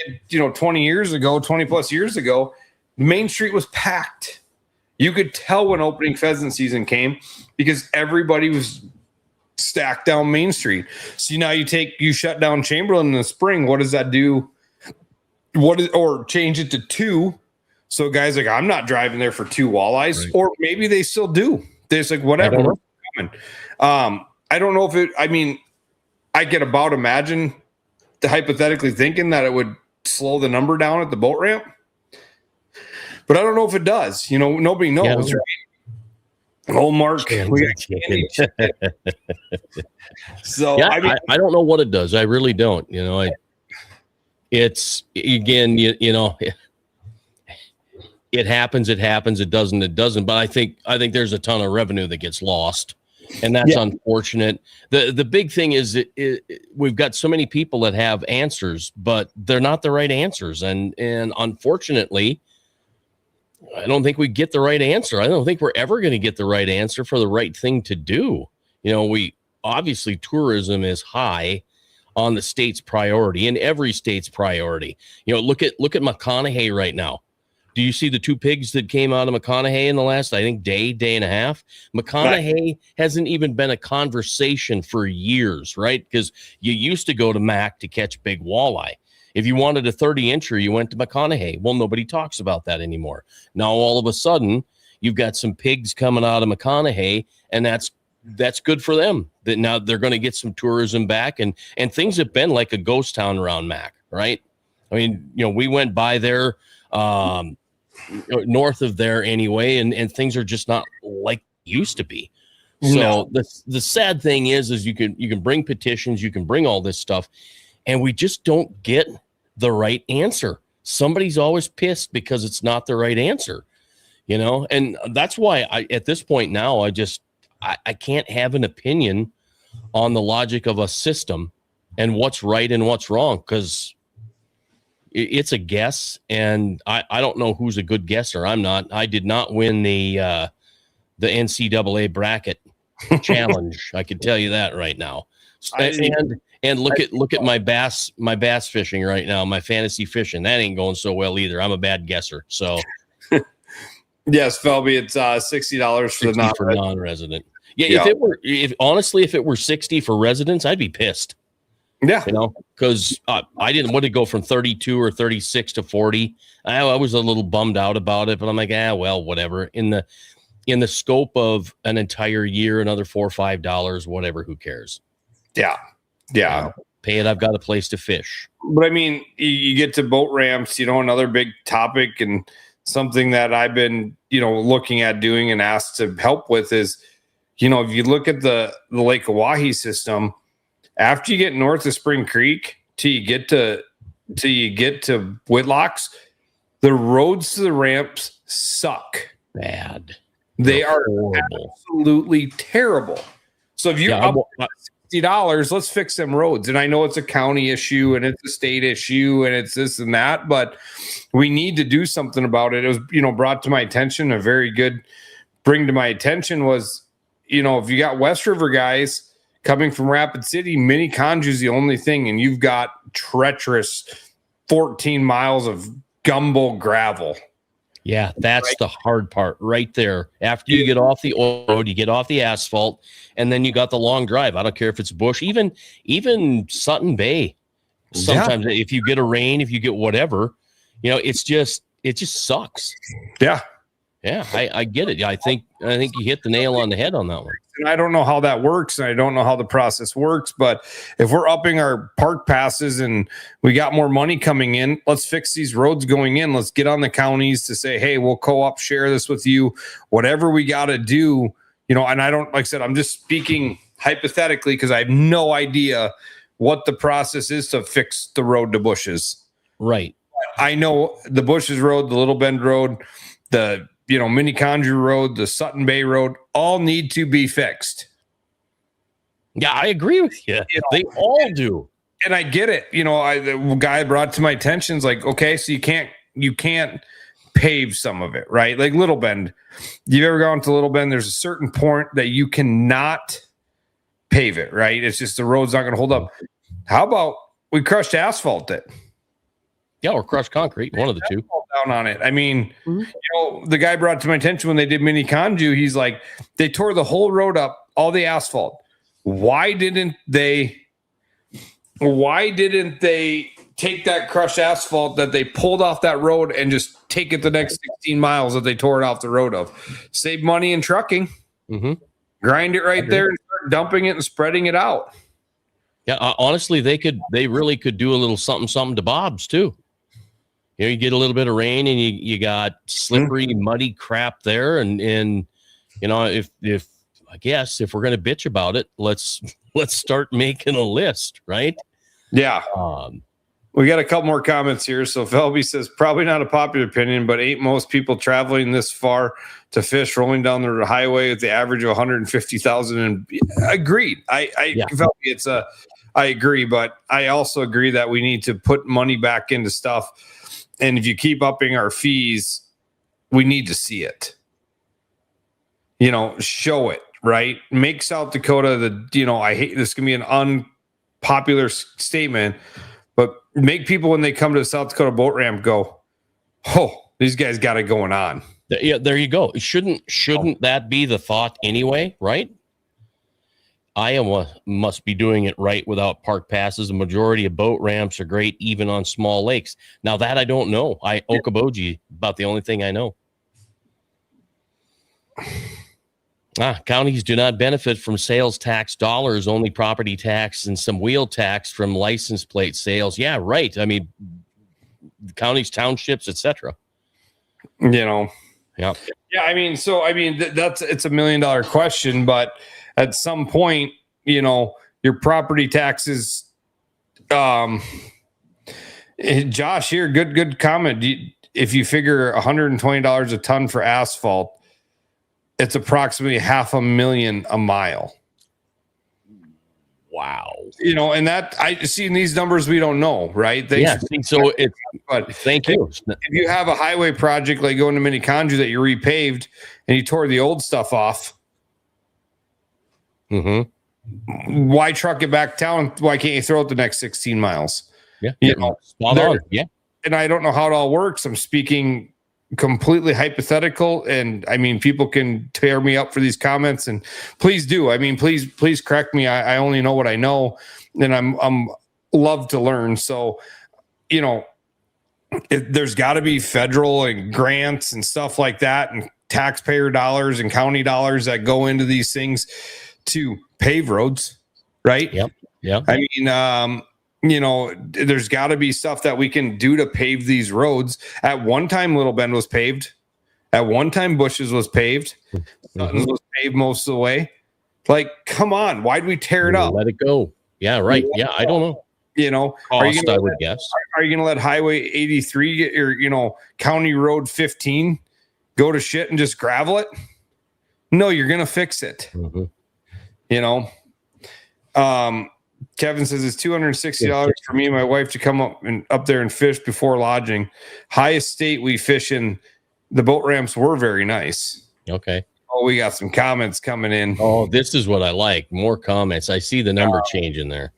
kid, 20 plus years ago, Main Street was packed. You could tell when opening pheasant season came because everybody was stacked down Main Street. So now you shut down Chamberlain in the spring. What does that do? Or change it to 2. So guys like, I'm not driving there for 2 walleyes, right. Or maybe they still do. They're just like, whatever. I don't know if it, I mean, I could about imagine hypothetically thinking that it would slow the number down at the boat ramp. But I don't know if it does. Nobody knows. Yeah, right? Oh, Mark. So yeah, I don't know what it does. I really don't. It's again, it happens. It happens. It doesn't. It doesn't. But I think there's a ton of revenue that gets lost, and that's unfortunate. The big thing is we've got so many people that have answers, but they're not the right answers, and unfortunately, I don't think we get the right answer. I don't think we're ever going to get the right answer for the right thing to do. We obviously tourism is high on the state's priority and every state's priority. Look at McConaughey right now. Do you see the 2 pigs that came out of McConaughey in the last, I think, day and a half? McConaughey hasn't even been a conversation for years, right? Because you used to go to Mac to catch big walleye. If you wanted a 30-incher, you went to McConaughey. Well, nobody talks about that anymore. Now, all of a sudden, you've got some pigs coming out of McConaughey, and that's good for them. That now they're going to get some tourism back, and things have been like a ghost town around Mac, right? I mean, we went by there, north of there anyway, and things are just not like they used to be. So the sad thing is you can bring petitions, you can bring all this stuff, and we just don't get the right answer. Somebody's always pissed because it's not the right answer, and that's why at this point now, I can't have an opinion on the logic of a system and what's right and what's wrong, because it's a guess, and I don't know who's a good guesser. I'm not. I did not win the NCAA bracket challenge. I can tell you that right now. And look at my bass fishing right now, my fantasy fishing. That ain't going so well either. I'm a bad guesser. So yes, Felby, it's $60 for the non-resident. Yeah, if it were 60 for residents, I'd be pissed. Yeah, because I didn't want to go from 32 or 36 to 40. I was a little bummed out about it, but I'm like, well, whatever. In the scope of an entire year, another $4 or $5, whatever. Who cares? Yeah. Pay it. I've got a place to fish. But I mean, you get to boat ramps. Another big topic and something that I've been looking at doing and asked to help with is, if you look at the Lake Oahe system. After you get north of Spring Creek, till you get to Whitlocks, the roads to the ramps suck. Bad. They are horrible. Absolutely terrible. So if you're up $60, let's fix them roads. And I know it's a county issue and it's a state issue and it's this and that, but we need to do something about it. It was, brought to my attention. A very good bring to my attention was, if you got West River guys coming from Rapid City, mini conju is the only thing, and you've got treacherous 14 miles of gumbo gravel. Yeah, that's the hard part right there. After you get off the oil road, you get off the asphalt, and then you got the long drive. I don't care if it's bush, even Sutton Bay. Sometimes if you get a rain, if you get whatever, it just sucks. Yeah. Yeah, I get it. I think you hit the nail on the head on that one. And I don't know how that works, and I don't know how the process works, but if we're upping our park passes and we got more money coming in, let's fix these roads going in. Let's get on the counties to say, hey, we'll co-op share this with you, whatever we got to do, and I don't, like I said, I'm just speaking hypothetically because I have no idea what the process is to fix the road to Bushes. Right. I know the Bushes Road, the Little Bend Road, the Mini Conjure Road, the Sutton Bay Road, all need to be fixed. Yeah, I agree with you. They all do. And I get it. The guy brought to my attention is like, okay, so you can't pave some of it, right? Like Little Bend. You've ever gone to Little Bend? There's a certain point that you cannot pave it, right? It's just the road's not going to hold up. How about we crushed asphalt it? Yeah, or crushed concrete, one of the two. Down on it. I mean, the guy brought to my attention when they did Mini Conju, he's like, they tore the whole road up, all the asphalt. Why didn't they take that crushed asphalt that they pulled off that road and just take it the next 16 miles that they tore it off the road of? Save money in trucking. Mm-hmm. Grind it right there and start dumping it and spreading it out. Yeah, honestly, they really could do a little something to Bob's too. You get a little bit of rain and you got slippery, muddy crap there. And if I guess if we're going to bitch about it, let's start making a list, right? Yeah. We got a couple more comments here. So Felby says, probably not a popular opinion, but ain't most people traveling this far to fish rolling down the highway at the average of 150,000? And agreed. Felby, I agree, but I also agree that we need to put money back into stuff. And if you keep upping our fees, we need to see it. Show it, right? Make South Dakota I hate this can be an unpopular statement, but make people when they come to the South Dakota boat ramp go, oh, these guys got it going on. Yeah, there you go. Shouldn't that be the thought anyway, right? Iowa must be doing it right without park passes. The majority of boat ramps are great, even on small lakes. Now that I don't know. Okoboji, about the only thing I know. Counties do not benefit from sales tax dollars, only property tax and some wheel tax from license plate sales. Yeah, right. I mean, counties, townships, etc. Yeah. Yeah. I mean, it's a $1 million question, but at some point, your property taxes. Josh here, good comment. If you figure $120 a ton for asphalt, it's approximately $500,000 a mile. Wow. And that I see in these numbers we don't know, right? Thank you. If you have a highway project like going to Mini Conju that you repaved and you tore the old stuff off. Mm-hmm. Why truck it back down? Why can't you throw it the next 16 miles? Yeah. Spot on. Yeah. And I don't know how it all works. I'm speaking completely hypothetical. And I mean, people can tear me up for these comments, and please do. I mean, please correct me. I only know what I know, and I'm love to learn. So, there's got to be federal and grants and stuff like that, and taxpayer dollars and county dollars that go into these things to pave roads, right? Yep. Yeah. I mean, there's got to be stuff that we can do to pave these roads. At one time, Little Bend was paved. At one time, Bushes was paved. Sutton's was paved most of the way. Like, come on, why'd we tear it up? Let it go. Yeah, right. Yeah, I don't know. Cost, I would guess. Are you going to let Highway 83 or County Road 15 go to shit and just gravel it? No, you're going to fix it. Mm-hmm. Kevin says it's $260 for me and my wife to come up there and fish before lodging. Highest state we fish in, the boat ramps were very nice. Okay. Oh, we got some comments coming in. Oh, this is what I like. More comments. I see the number changing there.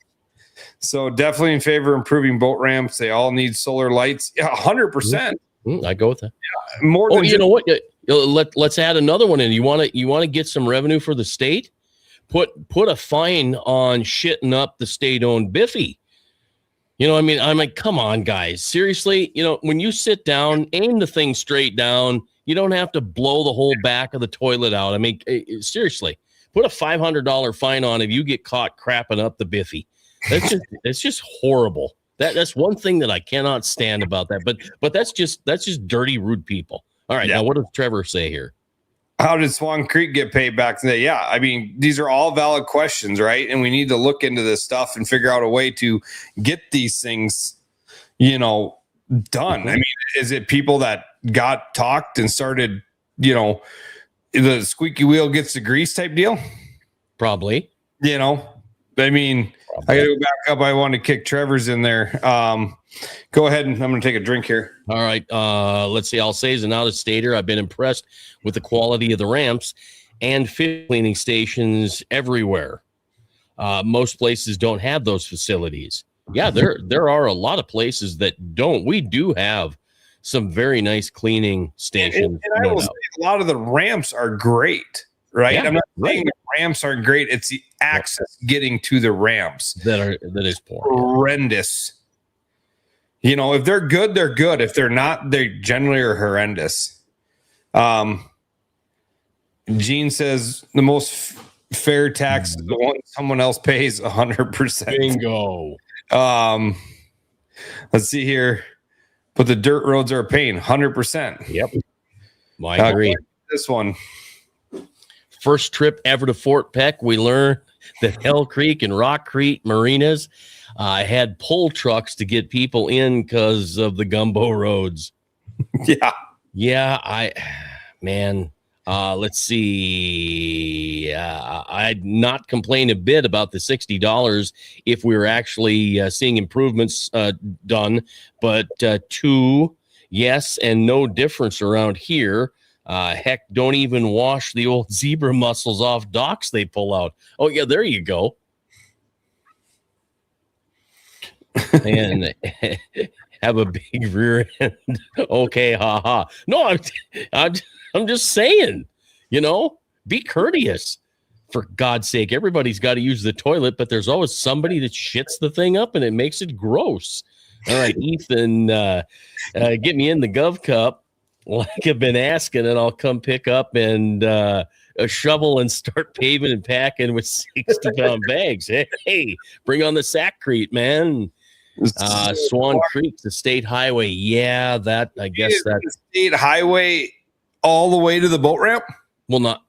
So definitely in favor of improving boat ramps. They all need solar lights. Yeah, 100%. I go with that. Yeah, more than you know what? Let's add another one in. You want to get some revenue for the state? Put a fine on shitting up the state-owned Biffy. You know, I mean, I'm like, come on, guys. Seriously, you know, when you sit down, aim the thing straight down. You don't have to blow the whole back of the toilet out. I mean, seriously, put a $500 fine on if you get caught crapping up the Biffy. It's just horrible. That's one thing that I cannot stand about that. But that's just dirty, rude people. All right, now what does Trevor say here? How did Swan Creek get paid back today? Yeah, I mean, these are all valid questions, right? And we need to look into this stuff and figure out a way to get these things, you know, done. I mean, is it people that got talked and started, you know, the squeaky wheel gets the grease type deal? Probably. You know, I mean, I got to go back up. I want to kick Trevor's in there. Go ahead, and I'm going to take a drink here. All right. Let's see. I'll say as an out-of-stater, I've been impressed with the quality of the ramps and fish cleaning stations everywhere. Most places don't have those facilities. Yeah, there are a lot of places that don't. We do have some very nice cleaning stations. And I will say a lot of the ramps are great, right? Yeah, I'm not saying the ramps aren't great. It's the access getting to the ramps that is poor. Horrendous. You know, if they're good, they're good. If they're not, they generally are horrendous. Gene says the most fair tax is the one someone else pays 100%. Bingo. Let's see here. But the dirt roads are a pain, 100%. Yep. I agree. This one. First trip ever to Fort Peck, we learned that Hell Creek and Rock Creek marinas had pull trucks to get people in because of the gumbo roads. Yeah. Let's see. I'd not complain a bit about the $60 if we were actually seeing improvements done, but yes and no difference around here. Heck, don't even wash the old zebra mussels off docks they pull out. Oh, yeah, there you go. And have a big rear end. Okay, haha. No, I'm just saying, you know, be courteous. For God's sake, everybody's got to use the toilet, but there's always somebody that shits the thing up and it makes it gross. All right, Ethan, get me in the Gov Cup like I've been asking, and I'll come pick up and a shovel and start paving and packing with 60-pound bags. Hey, bring on the sackcrete, man. Swan Creek, the state highway. Yeah, that I guess that the state highway all the way to the boat ramp. Well, not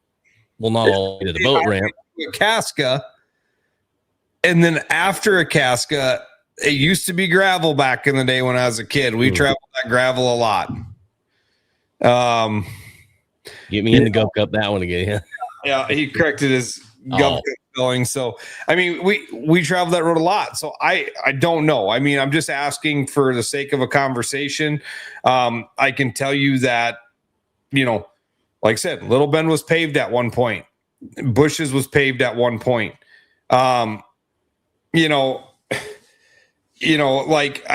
all the way to the boat ramp. Casca, and then after Casca, it used to be gravel back in the day when I was a kid. We traveled that gravel a lot. Get me in the Gov Cup that one again. Yeah, he corrected his Gov Cup spelling. So I mean, we traveled that road a lot. So I don't know. I mean, I'm just asking for the sake of a conversation. I can tell you that, you know, like I said, Little Bend was paved at one point. Bushes was paved at one point. You know, like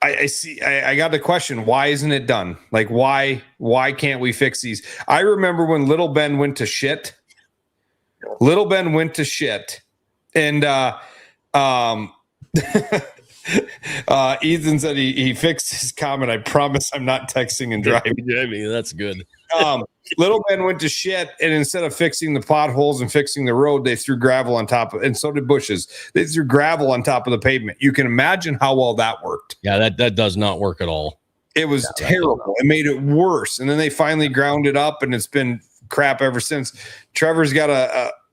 I see, I got the question, why isn't it done? Like, why can't we fix these? I remember when Little Bend went to shit. And, Ethan said he fixed his comment. I promise I'm not texting and driving. I mean, that's good. Little Ben went to shit, and instead of fixing the potholes and fixing the road, they threw gravel on top of, and so did Bushes. They threw gravel on top of the pavement. You can imagine how well that worked. Yeah, that does not work at all. It was terrible. It made it worse. And then they finally ground it up, and it's been crap ever since. Trevor's got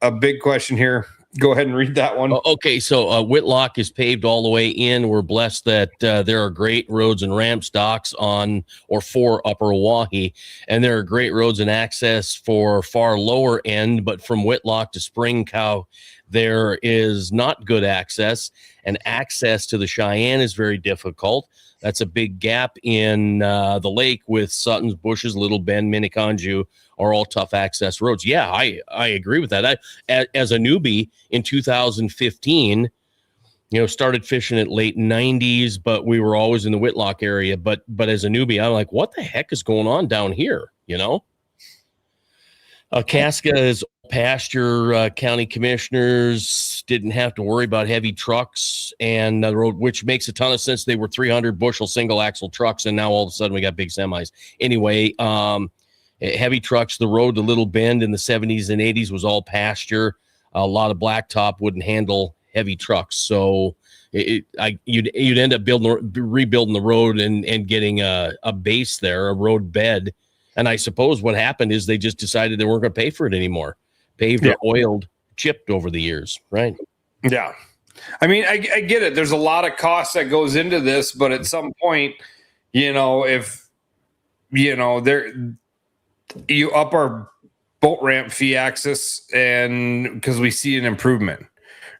a big question here. Go ahead and read that one. Okay, so Whitlock is paved all the way in. We're blessed that there are great roads and ramps, docks on or for Upper Oahe, and there are great roads and access for far lower end. But from Whitlock to Spring Cow, there is not good access, and access to the Cheyenne is very difficult. That's a big gap in the lake with Sutton's, Bushes, Little Bend, Minneconjou are all tough access roads. Yeah, I agree with that. As a newbie in 2015, started fishing at late 90s, but we were always in the Whitlock area. But as a newbie, I'm like, what the heck is going on down here? Casca is pasture. County commissioners didn't have to worry about heavy trucks and the road, which makes a ton of sense. They were 300 bushel single axle trucks, and now all of a sudden we got big semis. Anyway, heavy trucks. The road to Little Bend in the 70s and 80s was all pasture. A lot of blacktop wouldn't handle heavy trucks, so you'd end up rebuilding the road and getting a base there, a road bed. And I suppose what happened is they just decided they weren't going to pay for it anymore. Paved or oiled, chipped over the years, right? Yeah. I mean, I get it. There's a lot of cost that goes into this, but at some point, if you up our boat ramp fee access, and because we see an improvement,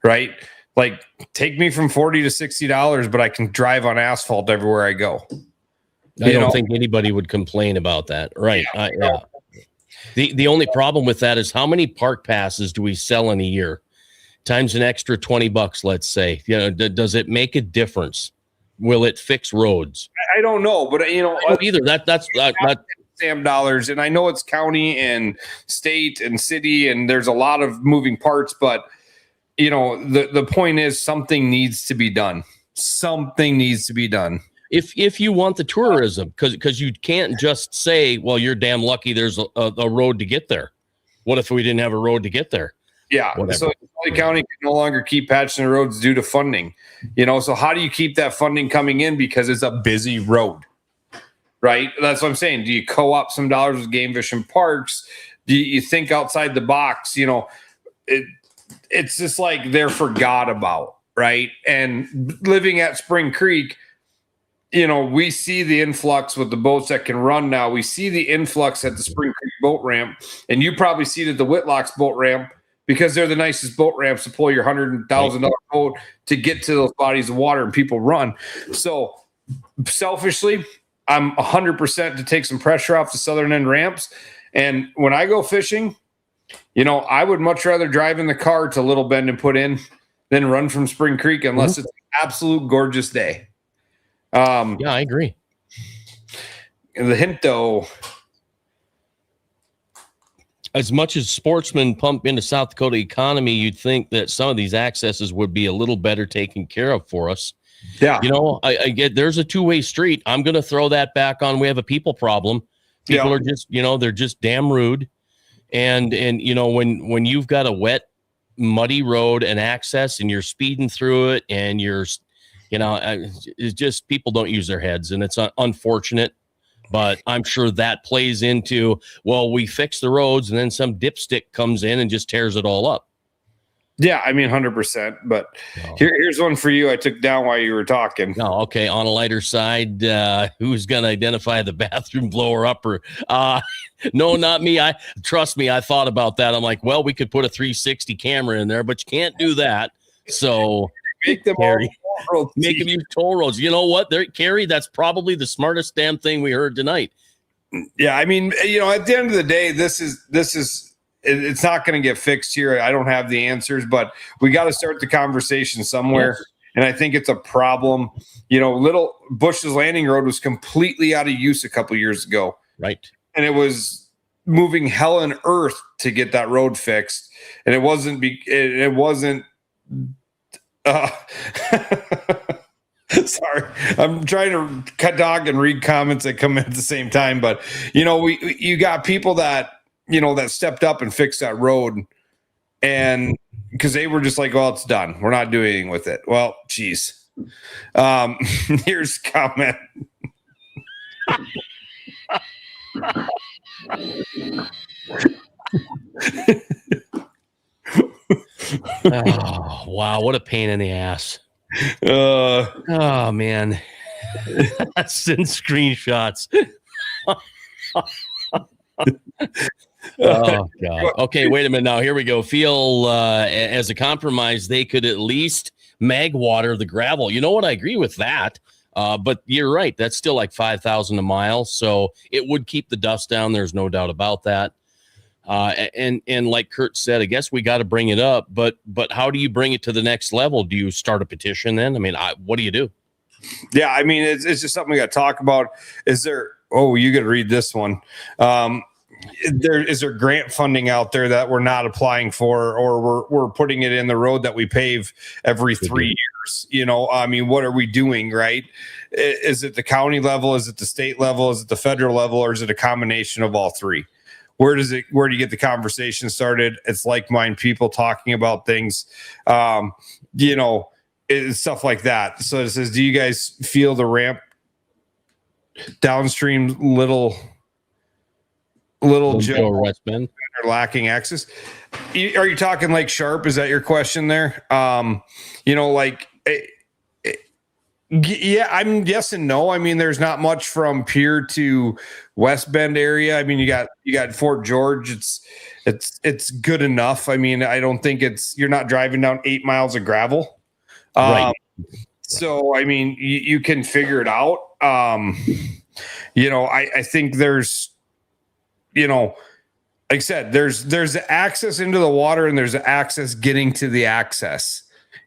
right? Like, take me from $40 to $60, but I can drive on asphalt everywhere I go. I don't think anybody would complain about that. Right. Yeah. The only problem with that is how many park passes do we sell in a year? Times an extra $20, let's say. Does it make a difference? Will it fix roads? I don't know, but I don't either. That's Sam dollars, and I know it's county and state and city, and there's a lot of moving parts, but the point is something needs to be done. Something needs to be done. If you want the tourism, because you can't just say, well, you're damn lucky there's a road to get there. What if we didn't have a road to get there? Yeah. Whatever. So the county can no longer keep patching the roads due to funding. So how do you keep that funding coming in? Because it's a busy road, right? That's what I'm saying. Do you co-op some dollars with game fish and parks? Do you think outside the box? It's just like they're forgot about, right? And living at Spring Creek, we see the influx with the boats that can run now. We see the influx at the Spring Creek boat ramp, and you probably see it at the Whitlock's boat ramp because they're the nicest boat ramps to pull your $100,000 boat to get to those bodies of water and people run. So selfishly, I'm 100% to take some pressure off the southern end ramps. And when I go fishing, I would much rather drive in the car to Little Bend and put in than run from Spring Creek unless it's an absolute gorgeous day. Yeah, I agree. The hint, though, as much as sportsmen pump into South Dakota economy, you'd think that some of these accesses would be a little better taken care of for us. Yeah. I get there's a two-way street. I'm going to throw that back on. We have a people problem. People are just, they're just damn rude. And when you've got a wet, muddy road and access and you're speeding through it and you're, it's just people don't use their heads, and it's unfortunate. But I'm sure that plays into, well, we fix the roads and then some dipstick comes in and just tears it all up. Yeah, I mean, 100%. But here's one for you I took down while you were talking. Oh, okay. On a lighter side, who's going to identify the bathroom blower upper? No, not me. Trust me, I thought about that. I'm like, well, we could put a 360 camera in there, but you can't do that. So make them make them use toll roads. You know what? Carrie, that's probably the smartest damn thing we heard tonight. Yeah, I mean, at the end of the day, this is it's not going to get fixed here. I don't have the answers, but we got to start the conversation somewhere. Yes. And I think it's a problem. Little Bush's Landing Road was completely out of use a couple years ago. Right. And it was moving hell and earth to get that road fixed. And it wasn't sorry, I'm trying to cut dog and read comments that come in at the same time. But, you got people that, that stepped up and fixed that road, and because they were just like, well, it's done. We're not doing anything with it. Well, geez. Here's a comment. Oh, wow. What a pain in the ass. Oh, man. Send screenshots. Oh God. Okay, wait a minute. Now here we go. Feel as a compromise, they could at least mag water the gravel. You know what? I agree with that. But you're right. That's still like 5,000 a mile, so it would keep the dust down. There's no doubt about that. And like Kurt said, I guess we got to bring it up. But how do you bring it to the next level? Do you start a petition then? I mean, what do you do? Yeah, I mean, it's just something we got to talk about. Is there? Oh, you got to read this one. Is there grant funding out there that we're not applying for, or we're putting it in the road that we pave every 3 years? You know, I mean, what are we doing, right? Is it the county level? Is it the state level? Is it the federal level? Or is it a combination of all three? Where do you get the conversation started? It's like-minded people talking about things, you know, stuff like that. So it says, do you guys feel the ramp downstream little Joe West Bend are lacking access? Are you talking Lake Sharp? Is that your question there? You know, like, yeah, I'm yes and no. I mean, there's not much from Pier to West Bend area. I mean, you got Fort George. It's good enough. I mean, I don't think you're not driving down 8 miles of gravel. Right. So, I mean, you can figure it out. You know, I think there's, you know, like I said, there's access into the water and there's access getting to the access.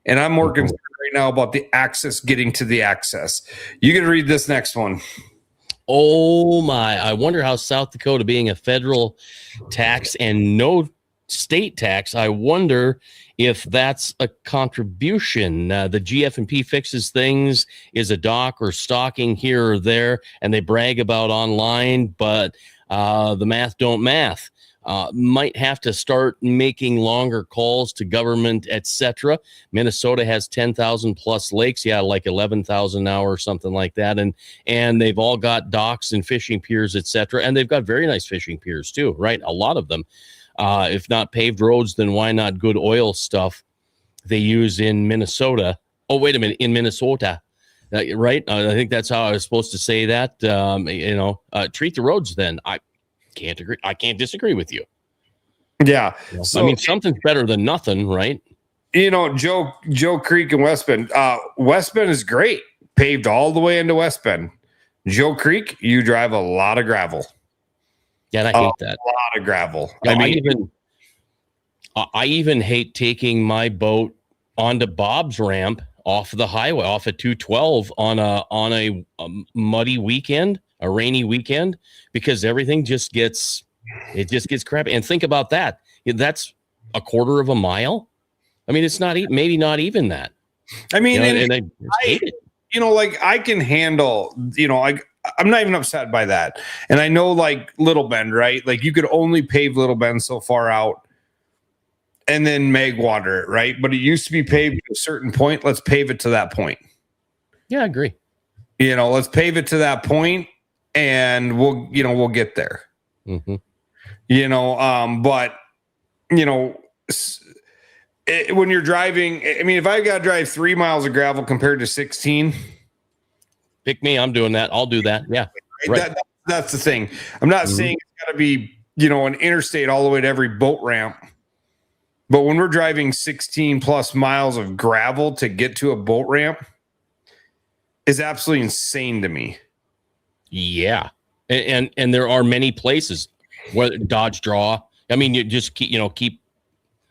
And I'm more concerned right now about the access getting to the access. You can read this next one. Oh my, I wonder how South Dakota, being a federal tax and no state tax, I wonder if that's a contribution. The GF&P fixes things, is a dock or stocking here or there, and they brag about online, but the math don't math. Might have to start making longer calls to government, etc. Minnesota has 10,000 plus lakes, like 11,000 now or something like that, and they've all got docks and fishing piers, etc. And they've got very nice fishing piers too, right? A lot of them. If not paved roads, then why not good oil stuff they use in Minnesota? Oh, wait a minute, in Minnesota, right? I think that's how I was supposed to say that. You know, treat the roads then. I can't agree. I can't disagree with you. Yeah. So I mean, something's better than nothing, right? You know, Joe Creek and West Bend. West Bend is great, paved all the way into West Bend. Joe Creek, you drive a lot of gravel. Yeah, and I hate that. A lot of gravel. You know, I even hate taking my boat onto Bob's ramp off the highway, off of 212 on a muddy weekend, a rainy weekend, because everything just gets crappy. And think about that. That's a quarter of a mile. I mean, it's not maybe not even that. I mean, you know, and I hate it. You know, like I can handle, you know, I'm not even upset by that. And I know like Little Bend, right? Like you could only pave Little Bend so far out and then mag water it, right? But it used to be paved to a certain point. Let's pave it to that point. Yeah, I agree. You know, let's pave it to that point and we'll get there. Mm-hmm. You know, but you know, when you're driving, I mean, if I got to drive 3 miles of gravel compared to 16, pick me. I'm doing that. I'll do that. Yeah. Right. That's the thing. I'm not saying it's got to be, you know, an interstate all the way to every boat ramp. But when we're driving 16 plus miles of gravel to get to a boat ramp is absolutely insane to me. Yeah. And there are many places where Dodge Draw. I mean, you just keep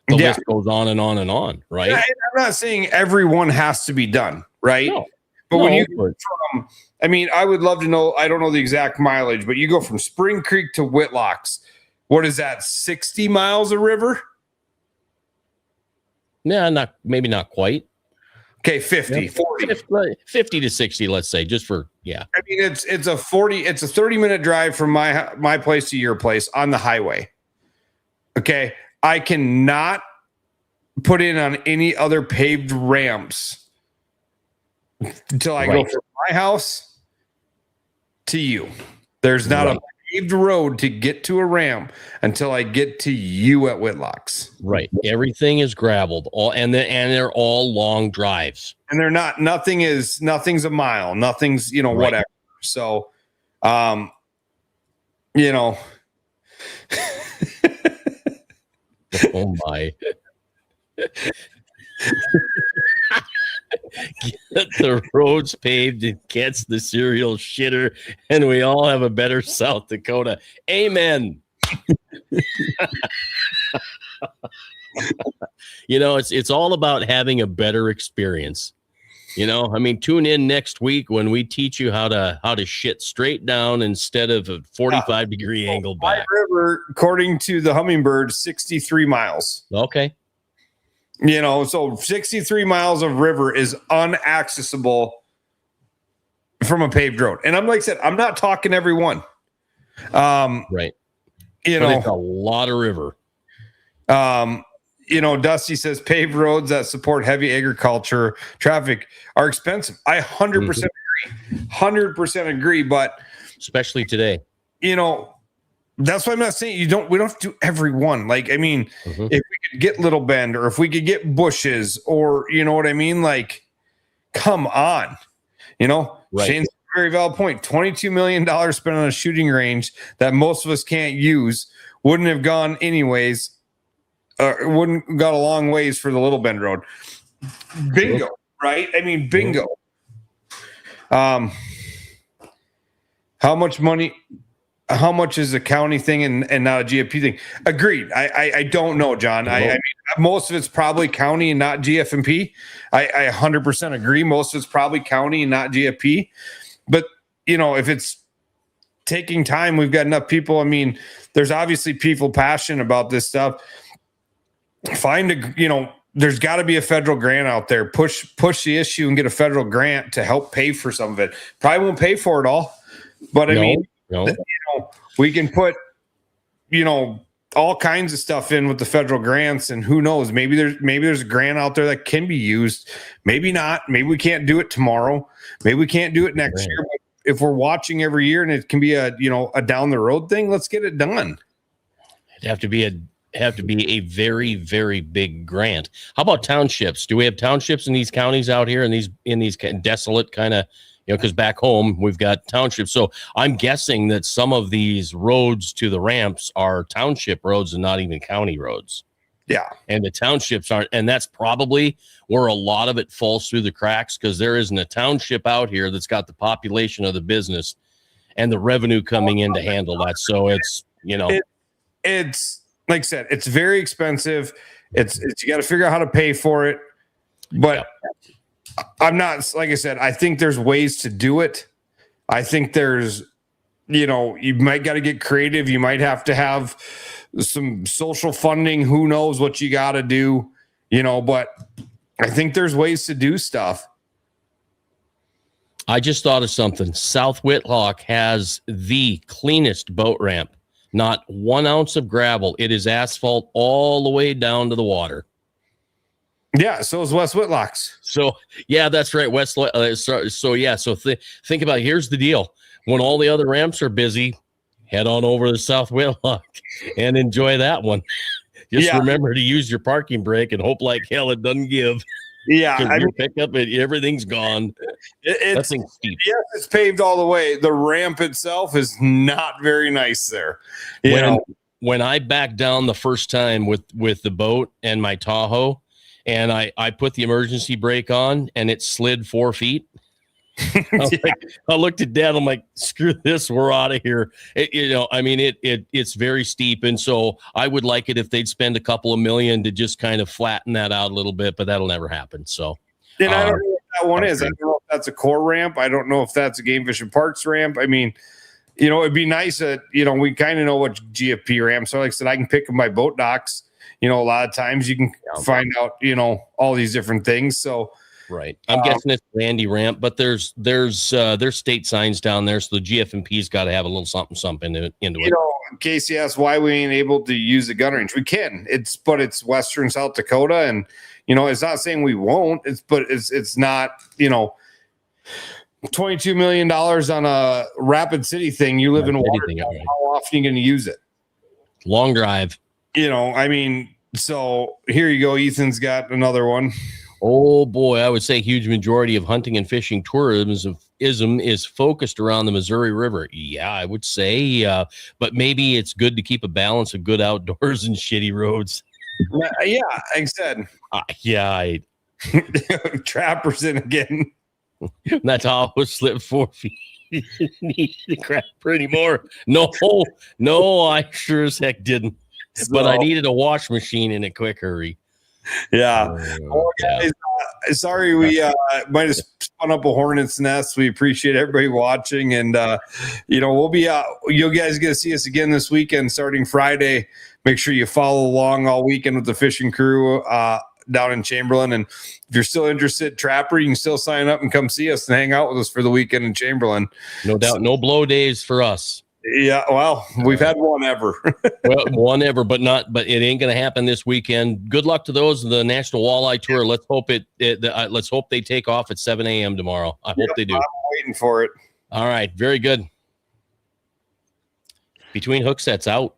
the list goes on and on and on, right? I'm not saying everyone has to be done, right? No. But when you go from, I mean, I would love to know, I don't know the exact mileage, but you go from Spring Creek to Whitlocks. What is that, 60 miles of river? Yeah, maybe not quite. Okay, 50, 40. 50 to 60, let's say, just for, yeah. I mean, it's a 30-minute drive from my place to your place on the highway. Okay, I cannot put in on any other paved ramps until I go from my house to you. There's not a paved road to get to a ramp until I get to you at Whitlocks. Right. Everything is graveled, and they're all long drives. And they're not. Nothing's a mile. Nothing's whatever. So, you know. Oh my. Get the roads paved and gets the serial shitter, and we all have a better South Dakota. Amen. It's all about having a better experience. Tune in next week when we teach you how to shit straight down instead of a 45-degree angle back. River, according to the Hummingbird, 63 miles. Okay. So 63 miles of river is unaccessible from a paved road. And like I said, I'm not talking every one. Right. It's a lot of river. Dusty says paved roads that support heavy agriculture traffic are expensive. I 100% agree. 100% agree. But especially today, that's why I'm not saying we don't have to do every one. Like, if we could get Little Bend, or if we could get Bushes, or you know what I mean? Like, come on, Right. Shane's a very valid point. $22 million spent on a shooting range that most of us can't use wouldn't have gone anyways. Wouldn't got a long ways for the Little Bend Road. Bingo, right? Bingo. How much money? How much is a county thing and not a GFP thing? Agreed. I don't know, John. Most of it's probably county and not GFP. I 100% agree. Most of it's probably county and not GFP. But if it's taking time, we've got enough people. There's obviously people passionate about this stuff. There's got to be a federal grant out there. Push the issue and get a federal grant to help pay for some of it. Probably won't pay for it all, but no. We can put, all kinds of stuff in with the federal grants, and who knows? Maybe there's a grant out there that can be used. Maybe not. Maybe we can't do it tomorrow. Maybe we can't do it next year. But if we're watching every year and it can be a down the road thing, let's get it done. It'd have to be a very, very big grant. How about townships? Do we have townships in these counties out here in these desolate kind of, because back home we've got townships. So I'm guessing that some of these roads to the ramps are township roads and not even county roads. Yeah. And the townships aren't, and that's probably where a lot of it falls through the cracks, because there isn't a township out here that's got the population of the business and the revenue coming in to handle that. So it's, it's like I said, it's very expensive. It's you got to figure out how to pay for it. But I'm not, like I said, I think there's ways to do it. I think there's, you might got to get creative. You might have to have some social funding. Who knows what you got to do, but I think there's ways to do stuff. I just thought of something. South Whitlock has the cleanest boat ramp. Not 1 ounce of gravel. It is asphalt all the way down to the water. Yeah, so is West Whitlock's. So, yeah, that's right. So think about it. Here's the deal. When all the other ramps are busy, head on over to South Whitlock and enjoy that one. Just remember to use your parking brake and hope like hell it doesn't give. Yeah, your pickup, everything's gone. That thing's steep. Yes, it's paved all the way. The ramp itself is not very nice there. When I backed down the first time with the boat and my Tahoe, and I put the emergency brake on, and it slid 4 feet. I looked at Dad. I'm like, screw this. We're out of here. It's very steep. And so I would like it if they'd spend a couple of million to just kind of flatten that out a little bit, but that'll never happen. So I don't know what that one is. I don't know if that's a core ramp. I don't know if that's a Game Fish and Parks ramp. It'd be nice that, we kind of know what GFP ramps are. Like I said, I can pick up my boat docks. A lot of times you can find out, all these different things. So, right. I'm guessing it's Randy ramp, but there's state signs down there. So the GFMP's got to have a little something into it. Casey asked why we ain't able to use the gun range. We can. It's Western South Dakota. And, it's not saying we won't. It's not, $22 million on a Rapid City thing. You live in Watertown. Right. How often are you going to use it? Long drive. So here you go. Ethan's got another one. Oh boy, I would say huge majority of hunting and fishing tourism is focused around the Missouri River. Yeah, I would say, but maybe it's good to keep a balance of good outdoors and shitty roads. Yeah, like I said, Trapper's in again. That's how I was slipped 4 feet. Need the crapper anymore. No, I sure as heck didn't. But I needed a wash machine in a quick hurry. Yeah. Guys, sorry we might have spun up a hornet's nest. We appreciate everybody watching, and we'll be you guys get to see us again this weekend starting Friday. Make sure you follow along all weekend with the fishing crew down in Chamberlain. And if you're still interested, Trapper, you can still sign up and come see us and hang out with us for the weekend in Chamberlain. No doubt. No blow days for us. Yeah, well, we've had one ever. But it ain't going to happen this weekend. Good luck to those in the National Walleye Tour. Let's hope let's hope they take off at 7 a.m. tomorrow. I hope they do. I'm waiting for it. All right, very good. Between Hook Sets out.